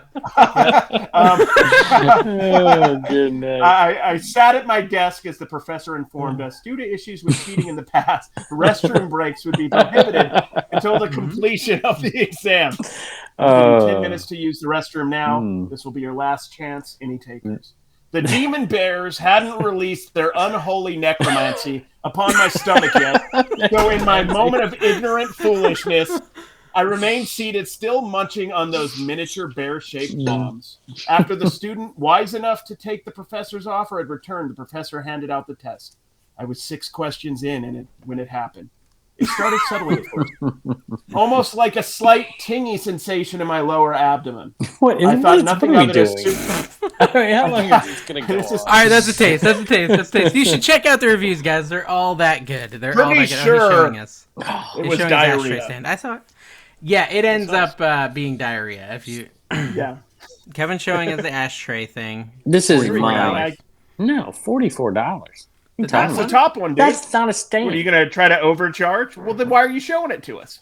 Oh, goodness. I sat at my desk as the professor informed us, due to issues with cheating in the past, restroom breaks would be prohibited until the completion of the exam. I'm giving 10 minutes to use the restroom now. This will be your last chance. Any takers? The demon bears hadn't released their unholy necromancy upon my stomach yet, so in my moment of ignorant foolishness, I remained seated, still munching on those miniature bear-shaped bombs. After the student, wise enough to take the professor's offer, had returned, the professor handed out the test. I was 6 questions in when it happened. It started subtly at first, almost like a slight tingy sensation in my lower abdomen. What I thought nothing of it as doing? I mean, how long is this going to go This is- on? All right, that's a taste. That's a taste. You should check out the reviews, guys. They're all that good. They're all Pretty that good. sure He's showing us. it He's was showing his ashtray diarrhea. stand. I saw it. Yeah, it ends up being diarrhea. If you Yeah. Kevin's showing us the ashtray thing. This is $44. mine. No, $44. That's the top one, dude. That's not a What, are stand. you going to try to overcharge? Well, then why are you showing it to us?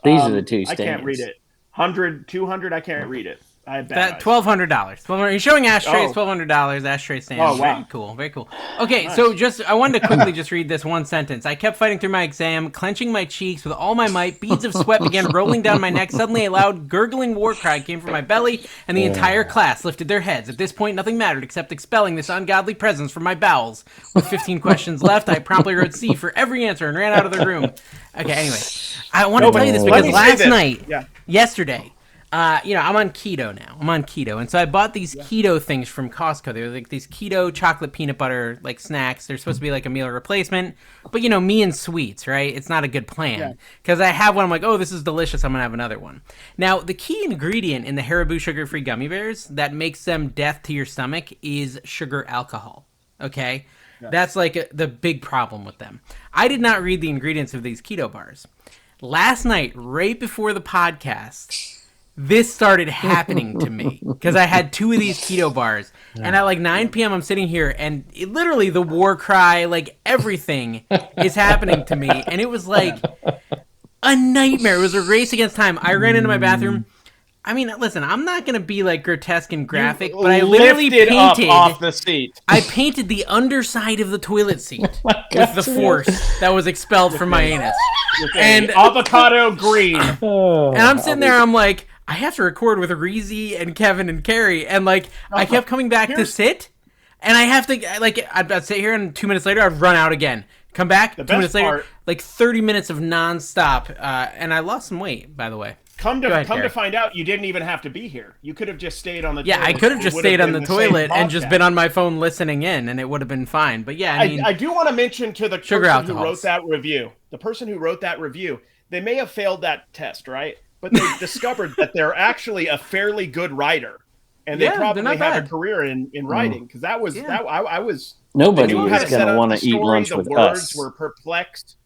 These are the two I stands. can't read it. 100, 200, I can't read it. I had bad That eyes. $1,200. You're showing ashtrays, Oh. $1,200. Ashtray stands. Oh, wow. Very cool. Very cool. Okay, so I wanted to quickly just read this one sentence. I kept fighting through my exam, clenching my cheeks with all my might. Beads of sweat began rolling down my neck. Suddenly, a loud, gurgling war cry came from my belly, and the entire class lifted their heads. At this point, nothing mattered except expelling this ungodly presence from my bowels. With 15 questions left, I promptly wrote C for every answer and ran out of the room. Okay, anyway, I want to tell you this because last night, yesterday. I'm on keto now. And so I bought these keto things from Costco. They're like these keto chocolate peanut butter like snacks. They're supposed to be like a meal replacement, but me and sweets, right? It's not a good plan because I have one. I'm like, oh, this is delicious. I'm gonna have another one. Now, the key ingredient in the Haribo sugar-free gummy bears that makes them death to your stomach is sugar alcohol. Okay, that's like the big problem with them. I did not read the ingredients of these keto bars. Last night, right before the podcast, this started happening to me because I had 2 of these keto bars, and at like 9 p.m. I'm sitting here, and literally the war cry, like everything is happening to me, and it was like a nightmare. It was a race against time. I ran into my bathroom. I mean, listen, I'm not gonna be like grotesque and graphic, but I literally painted off the seat. I painted the underside of the toilet seat with the force that was expelled from my anus, And avocado green. And I'm sitting there, I'm like, I have to record with Reezy and Kevin and Carrie, and like I kept coming back to sit, and I have to like I'd sit here, and 2 minutes later I'd run out again, come back 2 minutes later, like 30 minutes of nonstop, and I lost some weight, by the way. Come to find out, you didn't even have to be here. You could have just stayed on the toilet. I could have just stayed on the toilet and just been on my phone listening in, and it would have been fine. But yeah, I mean, I do want to mention to the person who wrote that review, they may have failed that test, right? But they discovered that they're actually a fairly good writer, and they probably have a career in writing, because that was I was. Nobody is going to want to eat lunch with us. The words were perplexed.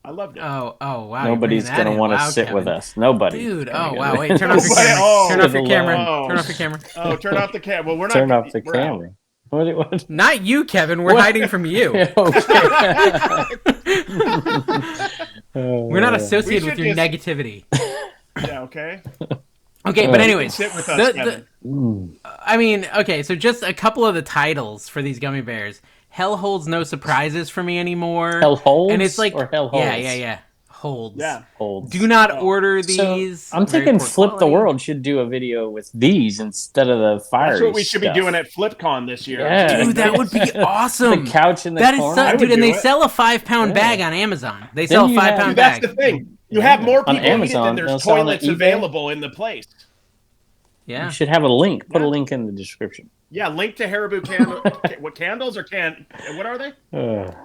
I loved it. Oh, wow. Nobody's going to want to sit with us. Nobody. Dude, wow. Wait, turn off your camera. Turn off your camera. Turn off your camera. Oh, turn off the camera. Well, we're not. Turn off the camera. What? Not you, Kevin. We're hiding from you. We're not associated with your negativity. Yeah, okay. Okay, but anyways. Sit with us, Kevin. I mean, okay, so just a couple of the titles for these gummy bears. Hell holds no surprises for me anymore. Hell holds? And it's like, or hell holds? Yeah. Holds. Yeah. Holds. Do not order these. So I'm thinking Flip the World should do a video with these instead of the fire. That's what we should be doing at FlipCon this year. Yeah. Dude, that would be awesome. The couch in the corner. That is dude, and they sell a 5-pound bag on Amazon. They sell a 5-pound bag. That's the thing. You have more people on Amazon, eat it than there's toilets available in the place. Yeah. You should have a link. Put a link in the description. Yeah, link to Haribo candles. What candles or what are they?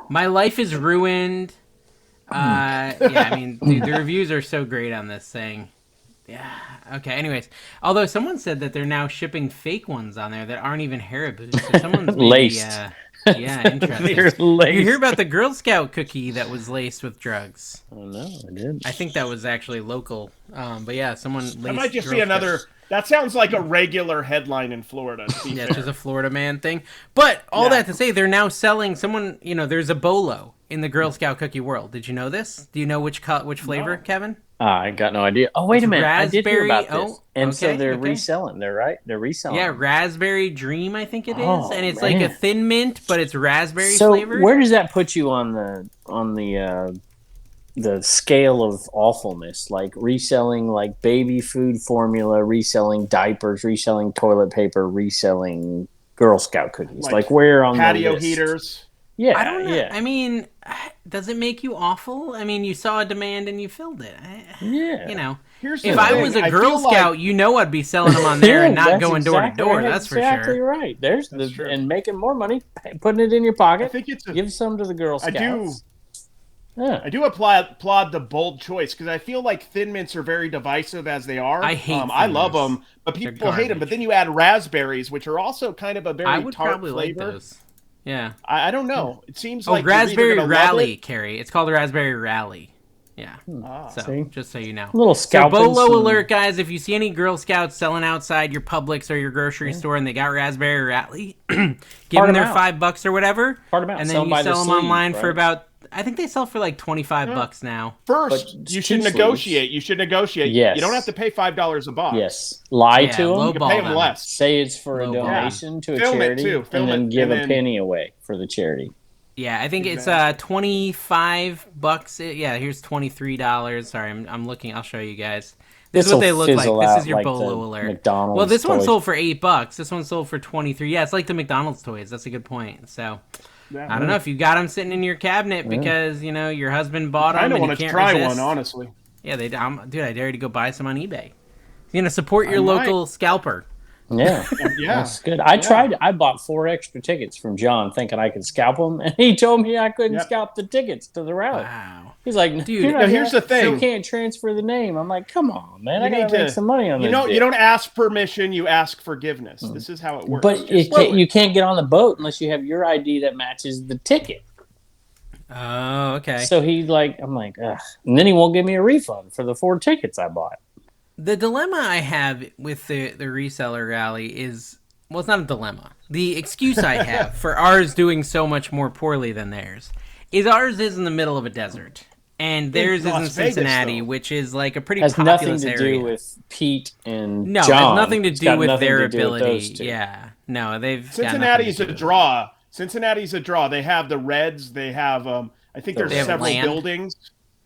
My life is ruined. I mean, dude, the reviews are so great on this thing. Yeah. Okay. Anyways, although someone said that they're now shipping fake ones on there that aren't even Haribo. So someone's maybe, laced. Yeah, interesting. You hear about the Girl Scout cookie that was laced with drugs? Oh no, I didn't. I think that was actually local. But yeah, someone laced. That might just Girl be another. Scouts. That sounds like a regular headline in Florida. Yeah, it's just a Florida man thing. But all that to say, they're now selling there's a bolo in the Girl Scout cookie world. Did you know this? Do you know which flavor, Kevin? I got no idea. Oh, wait a minute. I did hear about this. And so they're okay. reselling. They're right. They're reselling. Yeah, Raspberry Dream, I think it is. And it's like a thin mint, but it's raspberry flavored. So where does that put you on the scale of awfulness? Like reselling like baby food formula, reselling diapers, reselling toilet paper, reselling Girl Scout cookies. Like where on patio the list? heaters? Yeah, I don't know. yeah. I mean, does it make you awful? I mean, you saw a demand and you filled it. Yeah. You know, Here's if the I thing. was a Girl Scout, I'd be selling them on there and not going door to door. That's for sure. Exactly right. And making more money, putting it in your pocket. I think give some to the Girl Scouts. I do applaud the bold choice because I feel like Thin Mints are very divisive as they are. I hate them. I love them, but people hate them. But then you add raspberries, which are also kind of a very tart flavor. Like those. Yeah. I don't know. It seems like Raspberry Rally, Carrie. It's called Raspberry Rally. Yeah. Just so you know. A little scalp. So Bolo alert, guys. If you see any Girl Scouts selling outside your Publix or your grocery store and they got Raspberry Rally, give them their $5 or whatever. Part them out. And then you sell them online for about I think they sell for like $25 now. First, But you should two negotiate. sleeves. You should negotiate. Yes. You don't have to pay $5 a box. Yes. Lie Yeah, to them. You can pay lowball them them. less. Say it's for a Lowball. donation to a Film it, charity, too. Film and then it, give and a then- penny away for the charity. Yeah, I think it's Exactly. $25. Yeah, here's $23. Sorry, I'm looking. I'll show you guys. This is This'll what they look like. fizzle This out is your like bolo the alert. McDonald's Well, this one toys. sold for $8. This one sold for 23. Yeah, it's like the McDonald's toys. That's a good point. So I don't know if you got them sitting in your cabinet because your husband bought them I don't and you want to can't try resist. one, honestly. Yeah, dude, I dare you to go buy some on eBay. Support your I might. local scalper. Yeah. Yeah. That's good. I bought 4 extra tickets from John thinking I could scalp them, and he told me I couldn't Yep. scalp the tickets to the rally. Wow. He's like, Dude, "You're not now here's gonna- the thing. You can't transfer the name." I'm like, come on, man. I You need gotta make to- some money on this. You don't ask permission. You ask forgiveness. This is how it works. But Just you can't get on the boat unless you have your ID that matches the ticket. Oh, okay. So I'm like, ugh. And then he won't give me a refund for the 4 tickets I bought. The dilemma I have with the reseller rally is, well, it's not a dilemma. The excuse I have for ours doing so much more poorly than theirs is ours is in the middle of a desert. And theirs is in Las Vegas, Cincinnati, though. which is like a pretty Has nothing populous to area. do with Pete and No, John. it has nothing to It's do got with nothing their to do with those ability. two. Yeah. No, they've Cincinnati's got a nothing to do with it. draw. Cincinnati's a draw. They have the Reds. They have I think there's They have several land. buildings.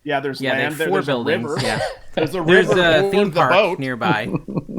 Yeah, there's Yeah, they land. have There, 4 there's buildings. a river. Yeah. There's a There's river a or theme the park boat. nearby.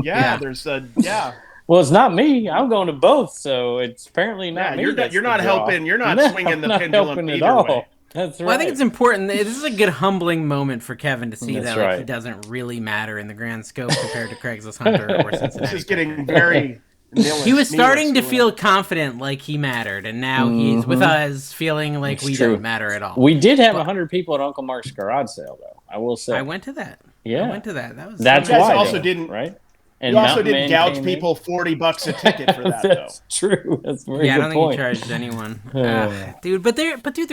Yeah, Yeah. there's a yeah. Well, it's not me. I'm going to both, so it's apparently not Yeah, me. you're not helping. You're not swinging the I'm not pendulum helping at either all. way. That's right. Well, I think it's important. This is a good humbling moment for Kevin to see That's that like, he right. doesn't really matter in the grand scope compared to Craigslist Hunter or Cincinnati. This is getting very. He was starting to feel confident like he mattered, and now he's with us feeling like It's we true. don't matter at all. We did have 100 people at Uncle Mark's garage sale, though. I will say. I went to that. Yeah. I went to that. That was That's You guys why. also though, didn't- right. You also Mountain didn't Man gouge came in. people $40 a ticket for that, though. That's true. That's a very Yeah, I good don't think point. he charged anyone. Yeah. Dude, but the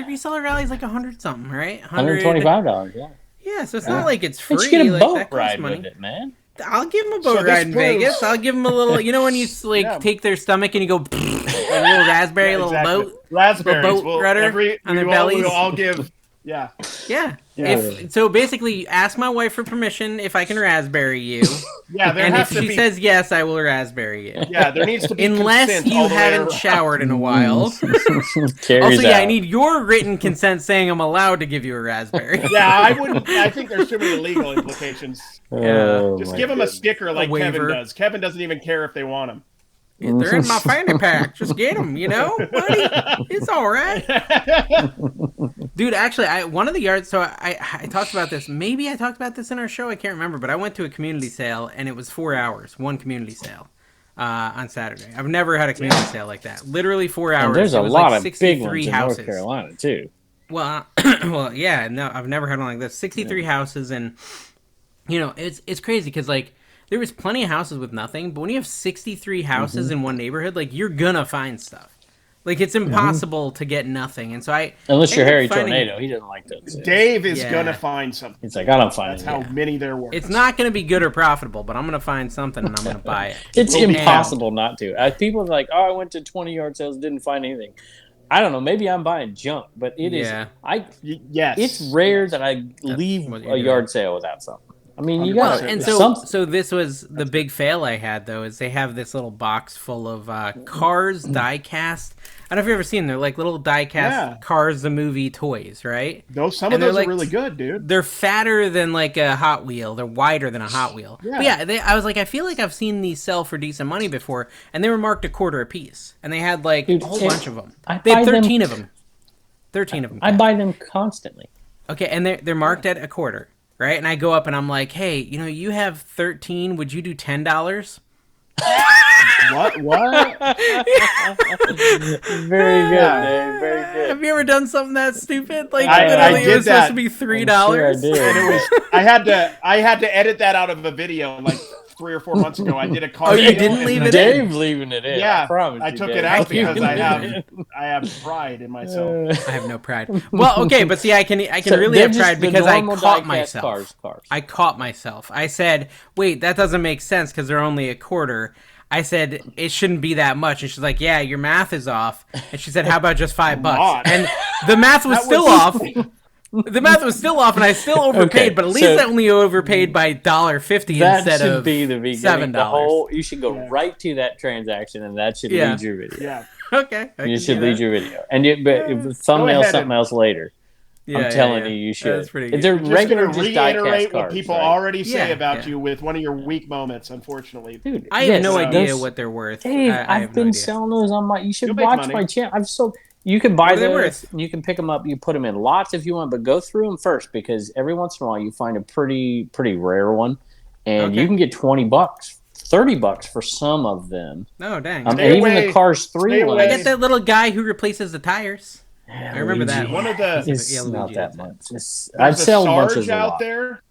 reseller rally is like 100 something, right? $125. Yeah. Yeah, so it's not like it's free. But you get a like, boat that costs ride money. with it, man. I'll give him a boat So this ride in proves- Vegas. I'll give him a little. You know when you like Yeah. take their stomach and you go a little raspberry, little Exactly. boat. Raspberries. boat Well, rudder on their bellies. We'll all give. Yeah. Yeah. Yeah. So basically, ask my wife for permission if I can raspberry you, Yeah, there and has if to she be. says yes, I will raspberry you. Yeah, there needs to be Unless consent you all the way haven't around. showered in a while. Carries Also, yeah, I out. need your written consent saying I'm allowed to give you a raspberry. Yeah, I wouldn't. I think there's too many legal implications. Oh, Just my give them a goodness. sticker like Kevin waiver. does. Kevin doesn't even care if they want them. They're in my fanny pack. Just get them, buddy. It's all right. Dude, actually, one of the yards. So I talked about this. Maybe I talked about this in our show. I can't remember. But I went to a community sale, and it was 4 hours. One community sale on Saturday. I've never had a community sale like that. Literally 4 hours. And there's It a was lot like of big 63 ones in houses. North Carolina too. Well, well, yeah. No, I've never had one like this. 63 houses, and it's crazy because like. There was plenty of houses with nothing, but when you have 63 houses in one neighborhood, like you're gonna find stuff. Like it's impossible to get nothing, and so Unless you're ended Harry up finding- Tornado, he doesn't like those. Dave is Yeah. gonna find something. He's like, I don't find That's it. how many there were. It's not gonna be good or profitable, but I'm gonna find something and I'm gonna buy it. It's Will be impossible not to. People are like, oh, I went to 20 yard sales, didn't find anything. I don't know. Maybe I'm buying junk, but it is. Yeah. Yes. It's rare that I leave what a you're yard sale without something. I mean, you Well, got and so this was the big fail I had though, is they have this little box full of Cars die cast. I don't know if you've ever seen them. They're like little die cast Yeah. Cars the movie toys, right? Some and of those they're are like- really good, dude. They're fatter than like a Hot Wheel. They're wider than a Hot Wheel. Yeah. But yeah, I was like, I feel like I've seen these sell for decent money before, and they were marked $0.25 a piece, and they had like Dude, a whole it- bunch of them. I They had buy them- 13 of them. 13 of them. I buy them constantly. Okay, and they're marked at $0.25, right? And I go up and I'm like, hey, you have 13. Would you do $10? What? Very good, Dave. Very good. Have you ever done something that stupid? Like I literally, it did was supposed that. to be $3. Sure I did. And it was. I had to edit that out of a video like 3 or 4 months ago. I did a car. Oh, you video didn't and leave the- it Dave leaving it in. Yeah, I promise. I you, took Dave. it out because You I leave have pride in myself. I have no pride. Well, okay, but see, I can So really they're have just pride the because I normal caught die-cast myself. Cars. I caught myself. I said, wait, that doesn't make sense because they're only $0.25. I said, it shouldn't be that much. And she's like, yeah, your math is off. And she said, how about just $5? lot. And the math was still off. The math was still off, and I still overpaid, but at least I only overpaid by $1.50 instead of be the beginning. $7. You should go right to that transaction, and that should lead your video. Yeah. Okay. You should lead your video. And thumbnail something else later. I'm telling you should. That's pretty good. They're Just regular, going to just die-cast reiterate cards, what people right? already say about you with one of your weak moments, unfortunately. Dude, I have no idea what they're worth. Dave, I've been selling those on my... You should watch my channel. I've sold... You can buy those. You can pick them up. You put them in lots if you want, but go through them first because every once in a while you find a pretty rare one, and you can get $20, $30 for some of them. Oh dang! And even the Cars 3 ones. I get that little guy who replaces the tires. Yeah, I remember that. One of the it's not that much. I'd sell bunches out there.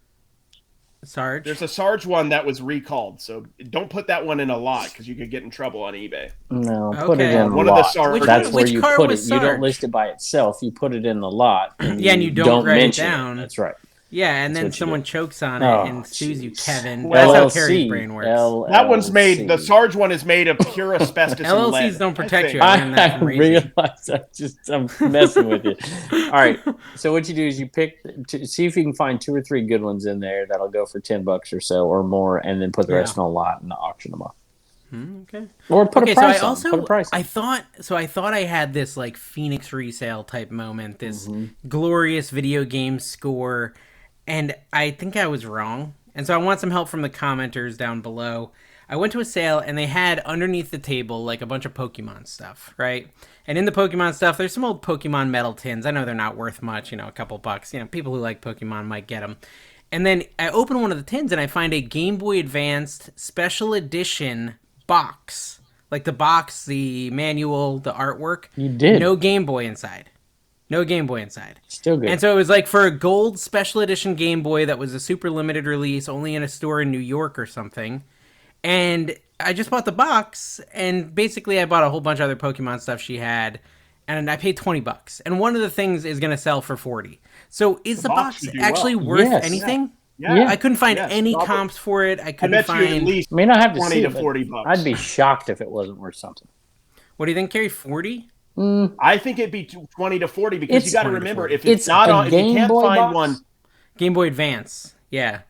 Sarge. There's a Sarge one that was recalled, so don't put that one in a lot because you could get in trouble on eBay. No, put it in one a lot. Of the Sarge. That's where which you car put was it. You Sarge? don't list it by itself. You put it in the lot. And and you don't write mention it down. That's right. Yeah, and then someone chokes on it and sues you, Kevin. Well, that's how Carrie's brain works. That one's made. The Sarge one is made of pure asbestos and lead. LLCs don't protect you. I realize I'm messing with you. All right. So what you do is you see if you can find 2 or 3 good ones in there that'll go for $10 or so or more, and then put the rest in a lot and auction them off. Okay. Or put a price on. Put a price on. I thought I had this like Phoenix resale type moment, this glorious video game score, and I think I was wrong. And so I want some help from the commenters down below. I went to a sale and they had underneath the table like a bunch of Pokemon stuff, right? And in the Pokemon stuff, there's some old Pokemon metal tins. I know they're not worth much, a couple bucks. People who like Pokemon might get them. And then I open one of the tins and I find a Game Boy Advanced Special Edition box. Like the box, the manual, the artwork. You did. No Game Boy inside. No Game Boy inside. Still good. And so it was like for a gold Special Edition Game Boy that was a super limited release, only in a store in New York or something. And I just bought the box, and basically I bought a whole bunch of other Pokemon stuff she had, and I paid $20. And one of the things is going to sell for $40. So is the box actually worth anything? Yeah. I couldn't find any comps for it. I couldn't find. You at least may not have to 20 see to it, $40. I'd be shocked if it wasn't worth something. What do you think, Carrie? 40? I think it'd be 20 to 40 because you got to remember if it's not on, if you can't find box? one, Game Boy Advance, yeah,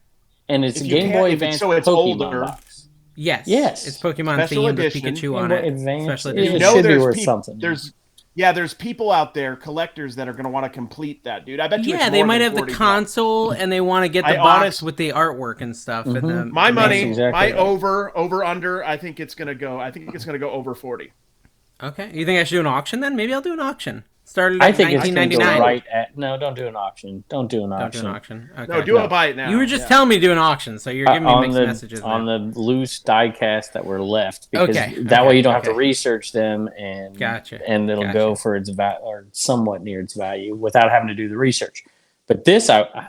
and it's a Game Boy Advance, so it's Pokemon older. Box. Yes, it's Pokemon Special themed with edition. Pikachu on it. Advance. Special It edition. should be there's worth something. There's people out there, collectors that are going to want to complete that, dude. I bet you. Yeah, they might have the console and they want to get the box with the artwork and stuff. And my money, exactly over under. I think it's going to go. I think it's going to go over 40. Okay, you think I should do an auction then? Maybe I'll do an auction. Started I at think it's going to go 1999. right at. No, don't do an auction. Don't do an auction. Okay. No, do a buy it now. You were just telling me to do an auction, so you're giving me mixed messages. On the loose die cast that were left, because that way you don't have to research them, and and it'll go for its value or somewhat near its value without having to do the research. But this, I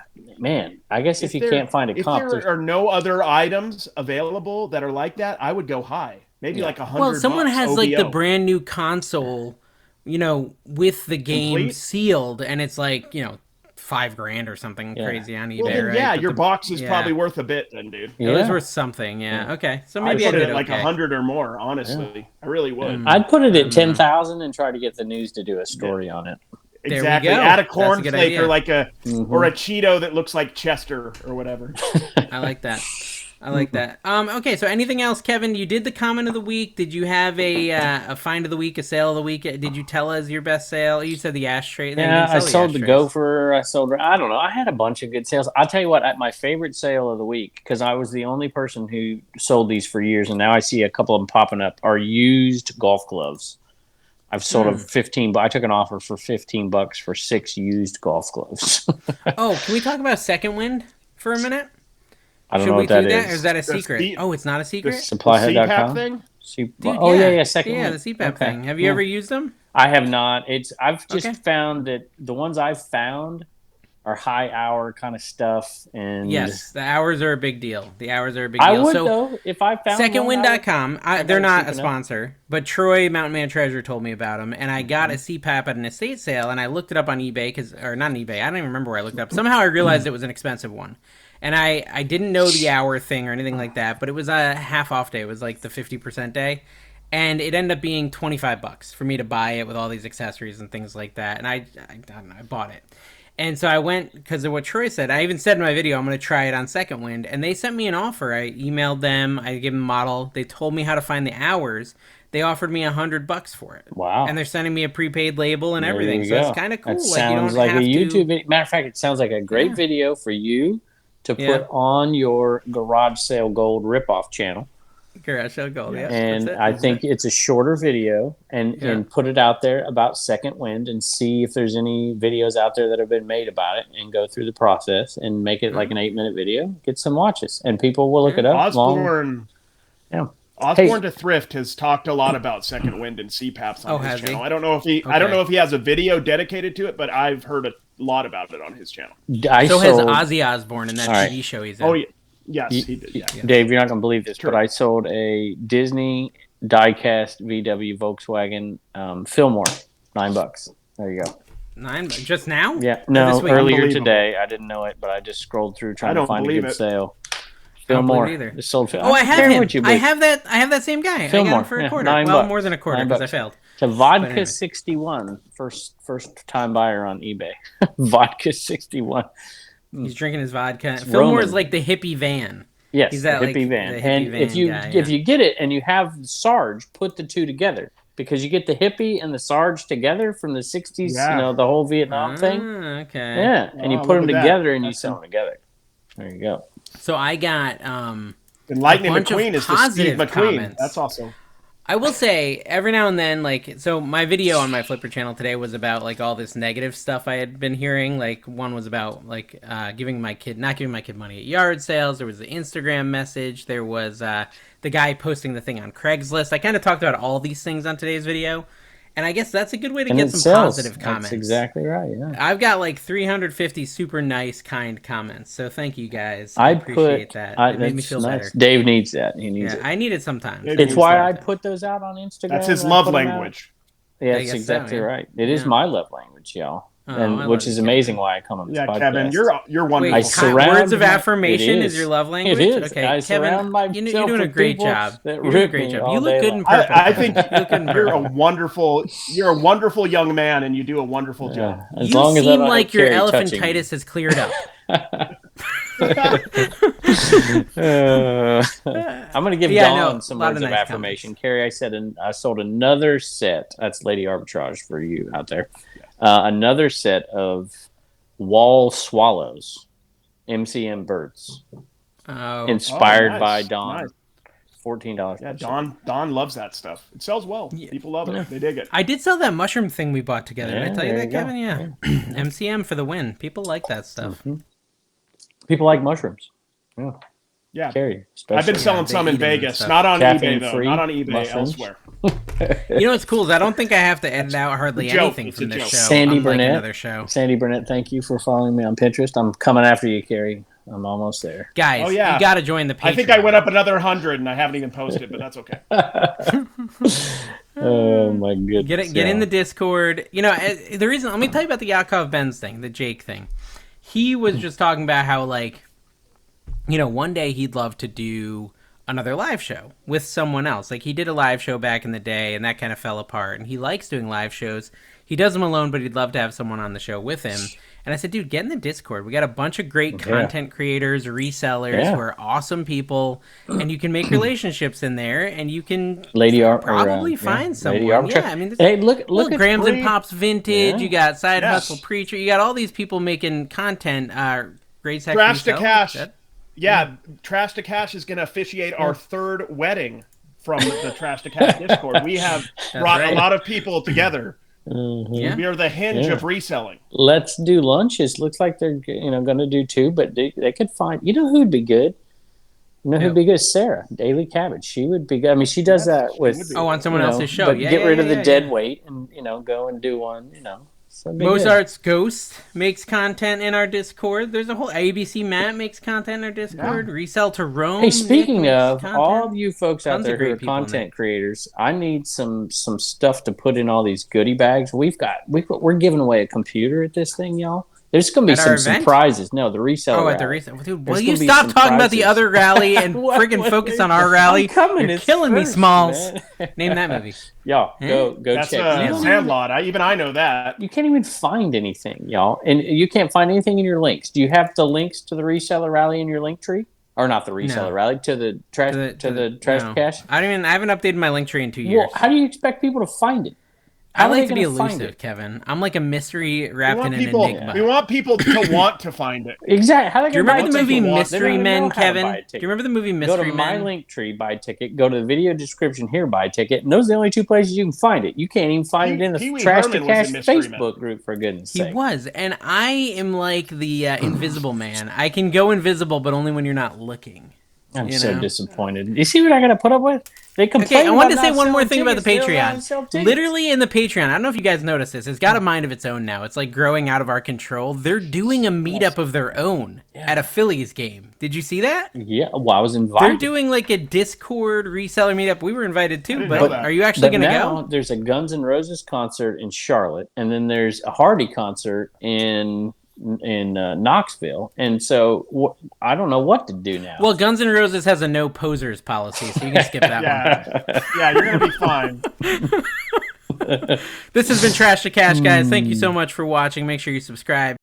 guess if you can't find a comp, if there are no other items available that are like that, I would go high. Maybe like $100. Well, someone has OVO. like the brand new console, with the game sealed, and it's like $5,000 or something crazy on eBay. Well, right? Your box is probably worth a bit, then, dude. It was worth something. Yeah. Okay. So maybe I'd put it at like 100 or more. Honestly, I really would. I'd put it at 10,000 and try to get the news to do a story on it. Exactly. Add a cornflake or like a or a Cheeto that looks like Chester or whatever. I like that. Okay, so anything else, Kevin? You did the comment of the week. Did you have a find of the week, a sale of the week? Did you tell us your best sale? You said the ashtray. Yeah, I sold the gopher. I don't know. I had a bunch of good sales. I'll tell you what, at my favorite sale of the week, because I was the only person who sold these for years, and now I see a couple of them popping up, are used golf gloves. I've sold them 15, but I took an offer for $15 for 6 used golf gloves. Oh, can we talk about Second Wind for a minute? I don't know what that is. Or is that a secret? It's not a secret? Supplyhead.com? thing? Dude, Second Wind. The CPAP thing. Have you ever used them? I have not. I've just found that the ones I've found are high hour kind of stuff. And yes, the hours are a big deal. I would, though, if I found Secondwind.com. They're not a sponsor, but Troy, Mountain Man Treasure, told me about them, and I got a CPAP at an estate sale, and I looked it up on eBay, or not on eBay, I don't even remember where I looked it up. Somehow I realized it was an expensive one. And I didn't know the hour thing or anything like that, but it was a half off day. It was like the 50% day. And it ended up being $25 for me to buy it with all these accessories and things like that. And I don't know, I bought it. And so I went, because of what Troy said, I even said in my video, I'm going to try it on Second Wind. And they sent me an offer. I emailed them. I gave them a model. They told me how to find the hours. They offered me $100 for it. Wow. And they're sending me a prepaid label and There everything. you So go. it's kind of cool. That Like, sounds you don't like a have YouTube video. Matter of fact, it sounds like a great video for you to put on your garage sale gold ripoff channel. Garage sale gold, yeah. And I think it's a shorter video, and put it out there about Second Wind and see if there's any videos out there that have been made about it, and go through the process and make it like an 8-minute video. Get some watches, and people will look it up. Osborne to Thrift has talked a lot about Second Wind and CPAPs on his channel. I don't know if he has a video dedicated to it, but I've heard a lot about it on his channel. Has Ozzy Osbourne in that TV show he's in. Oh, yeah. Yes, he did. Yeah. Dave, you're not going to believe this, but I sold a Disney diecast VW Volkswagen Fillmore, $9. There you go. $9 just now? Yeah, no, earlier today. I didn't know it, but I just scrolled through trying to find a good sale. Fillmore either. Sold. I have him. I have that same guy. Fillmore. I got him for a quarter. $9. More than a quarter because I failed. It's a Vodka 61. First time buyer on eBay. Vodka 61. He's drinking his vodka. Fillmore is like the hippie van. Yes, he's that, hippie van. And if you get it and you have Sarge, put the two together, because you get the hippie and the Sarge together from the 60s, the whole Vietnam thing. Okay. Yeah, and you put them together and you sell them together. There you go. So I got and Lightning McQueen is the Steve McQueen. Comments. That's awesome. I will say every now and then, so my video on my Flipper channel today was about all this negative stuff I had been hearing. One was about not giving my kid money at yard sales. There was the Instagram message. There was the guy posting the thing on Craigslist. I kind of talked about all these things on today's video. And I guess that's a good way to get some positive comments. That's exactly right, yeah. I've got 350 super nice, kind comments. So thank you guys. I appreciate that. It made me feel better. Dave needs that. He needs it. I need it sometimes. It's why I put those out on Instagram. That's his love language. Yeah, that's exactly right. It is my love language, y'all. Which is amazing why I come on this podcast. Kevin, you're wonderful. Wait, words of affaffirmation is your love language? It is. Okay, Kevin, you're doing a great job. You're doing a great job. You look good in purple. I think you're a wonderful young man, and you do a wonderful job. You seem like your elephantitis has cleared up. I'm going to give Dawn some words of affirmation. Carrie, I sold another set. That's Lady Arbitrage for you out there. Another set of wall swallows, MCM birds, inspired by Dawn. Nice. $14. Yeah, Dawn loves that stuff. It sells well. People love it. They dig it. I did sell that mushroom thing we bought together. Did I tell you that, Kevin? Yeah. MCM for the win. People like that stuff. Mm-hmm. People like mushrooms. Yeah. Yeah. Carrie, I've been selling some in Vegas. Not on eBay, though. Not on eBay, mushrooms. Elsewhere. You know what's cool is I don't think I have to edit out hardly anything from this show. Sandy Burnett, thank you for following me on Pinterest. I'm coming after you, Carrie. I'm almost there. Guys, you got to join the Patreon. I think I went up another 100 and I haven't even posted, but that's okay. Oh, my goodness. Get in the Discord. The reason, let me tell you about the Yakov Benz thing, the Jake thing. He was just talking about how, one day he'd love to do another live show with someone else. He did a live show back in the day, and that kind of fell apart. And he likes doing live shows. He does them alone, but he'd love to have someone on the show with him. And I said, dude, get in the Discord. We got a bunch of great content creators, resellers who are awesome people, and you can make relationships in there, and you can probably find someone. Yeah, I mean, hey, look at Grams and Pops Vintage. You got Side Hustle Preacher. You got all these people making content. Great section. Trash to Cash. Trash to Cash is going to officiate our third wedding from the Trash to Cash Discord. We have brought a lot of people together. Mm-hmm. Yeah. We are the hinge of reselling. Let's do lunches. Looks like they're going to do 2, but they could find. You know who'd be good? Who'd be good? Sarah Daily Cabbage. She would be good. I mean, she does that with on someone else's show. But get rid of the dead weight and go and do one. So Mozart's Ghost makes content in our Discord. There's a whole ABC Matt makes content in our Discord. Yeah. Resell to Rome. Hey, speaking of all of you folks out there who are content creators, I need some stuff to put in all these goodie bags. We're giving away a computer at this thing, y'all. There's going to be At our some event? prizes. No, the reseller. Oh, at the rally. reseller. Dude, There's will gonna you be stop some talking about the prizes. other rally and What- friggin' what- focus on our rally? I'm coming. You're It's killing me, first, Smalls. man. Name that movie. Y'all, go That's check. You don't Sandlot. I know that. You can't even find anything, y'all, and you can't find anything in your links. Do you have the links to the reseller rally in your Linktree, or not the reseller rally to the trash trash no. cash? I haven't updated my Linktree in 2 years. Well, how do you expect people to find it? I How are like they to be gonna find elusive, it? Kevin. I'm like a mystery wrapped in an people, enigma. we want people to want to find it. Exactly. How are they Do you gonna remember buy the a movie ticket? They don't Mystery even know Men, how to Kevin? buy a Do ticket. you remember the movie Go Mystery to Men? my Linktree, buy a ticket. Go to the video description here, buy a ticket. And those are the only two places you can find it. You can't even find it in the Pee-wee Trash to Herman was Cash in Mystery Men. Facebook group, for goodness He sake. was, and I am like the invisible man. I can go invisible, but only when you're not looking. I'm You so know? disappointed. You see what I got to put up with? They complain. Okay, I wanted to about say not one more selling thing about the tickets. They're allowed to sell Patreon. tickets. Literally in the Patreon, I don't know if you guys noticed this. It's got a mind of its own now. It's like growing out of our control. They're doing a meetup of their own at a Phillies game. Did you see that? Yeah, well, I was invited. They're doing like a Discord reseller meetup. We were invited too, didn't but know that. are you actually But going to now go? there's a Guns N' Roses concert in Charlotte, and then there's a Hardy concert in Knoxville, and so I don't know what to do now. Well, Guns N' Roses has a no posers policy, so you can skip that one. Yeah, you're gonna be fine. This has been Trash to Cash, guys. Thank you so much for watching. Make sure you subscribe.